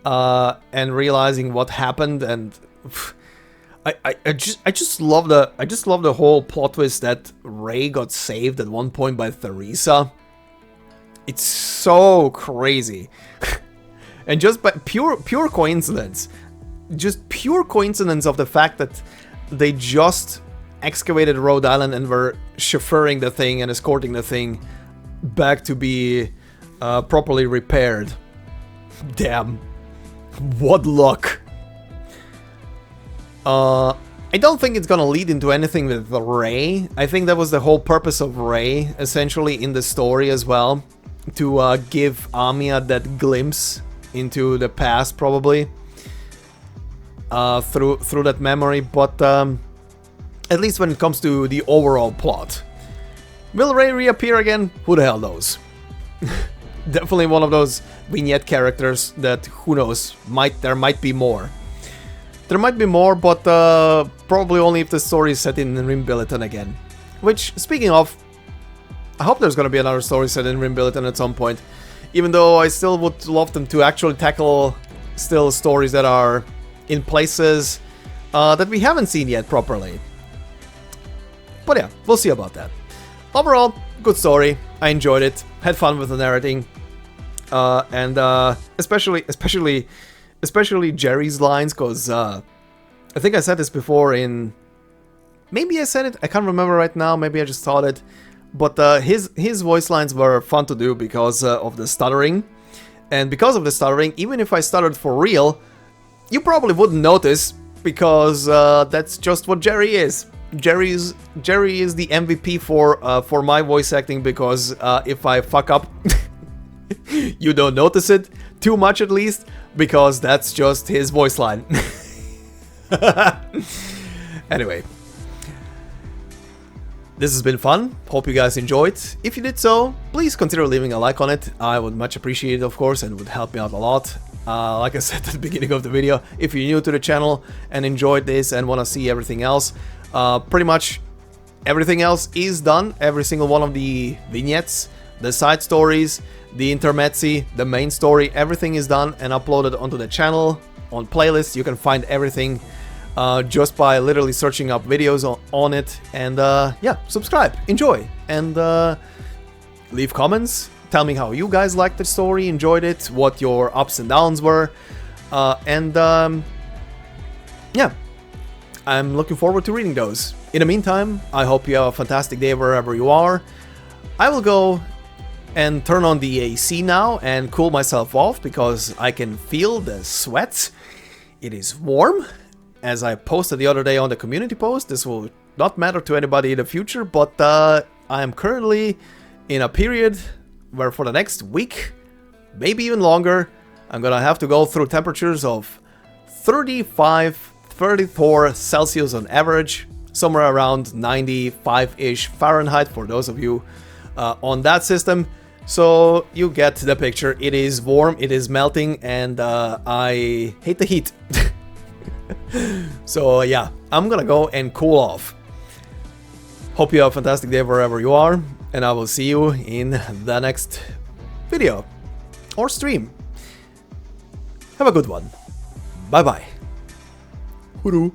and realizing what happened. And I just love the whole plot twist that Ray got saved at one point by Theresa. It's so crazy. And just by pure coincidence, just pure coincidence of the fact that they just excavated Rhode Island and were chauffeuring the thing and escorting the thing back to be properly repaired. Damn. What luck. I don't think it's gonna lead into anything with Ray. I think that was the whole purpose of Ray, essentially, in the story as well. To give Amia that glimpse into the past, probably. Through that memory, but at least when it comes to the overall plot. Will Ray reappear again? Who the hell knows? Definitely one of those vignette characters that, who knows, there might be more. There might be more, but probably only if the story is set in Rim Billiton again. Which, speaking of, I hope there's gonna be another story set in Rim Billiton at some point. Even though I still would love them to actually tackle still stories that are in places that we haven't seen yet properly. But yeah, we'll see about that. Overall, good story. I enjoyed it. Had fun with the narrating. And especially Jerry's lines, because I think I said this before in... Maybe I said it, I can't remember right now, maybe I just thought it. But his voice lines were fun to do because of the stuttering. And because of the stuttering, even if I stuttered for real, you probably wouldn't notice, because that's just what Jerry is. Jerry is the MVP for my voice acting, because if I fuck up, you don't notice it too much, at least, because that's just his voice line. Anyway, this has been fun. Hope you guys enjoyed. If you did so, please consider leaving a like on it. I would much appreciate it, of course, and it would help me out a lot. Like I said at the beginning of the video, if you're new to the channel and enjoyed this and want to see everything else, pretty much everything else is done. Every single one of the vignettes, the side stories, the intermezzi, the main story, everything is done and uploaded onto the channel on playlists. You can find everything just by literally searching up videos on it. And yeah, subscribe, enjoy, and leave comments. Tell me how you guys liked the story, enjoyed it, what your ups and downs were, and yeah, I'm looking forward to reading those. In the meantime, I hope you have a fantastic day wherever you are. I will go and turn on the AC now and cool myself off, because I can feel the sweat. It is warm, as I posted the other day on the community post. This will not matter to anybody in the future, but I am currently in a period where for the next week, maybe even longer, I'm gonna have to go through temperatures of 35, 34 Celsius on average, somewhere around 95-ish Fahrenheit for those of you on that system. So you get the picture. It is warm, it is melting, and I hate the heat. So yeah, I'm gonna go and cool off. Hope you have a fantastic day wherever you are, and I will see you in the next video or stream. Have a good one. Bye bye. Hooroo.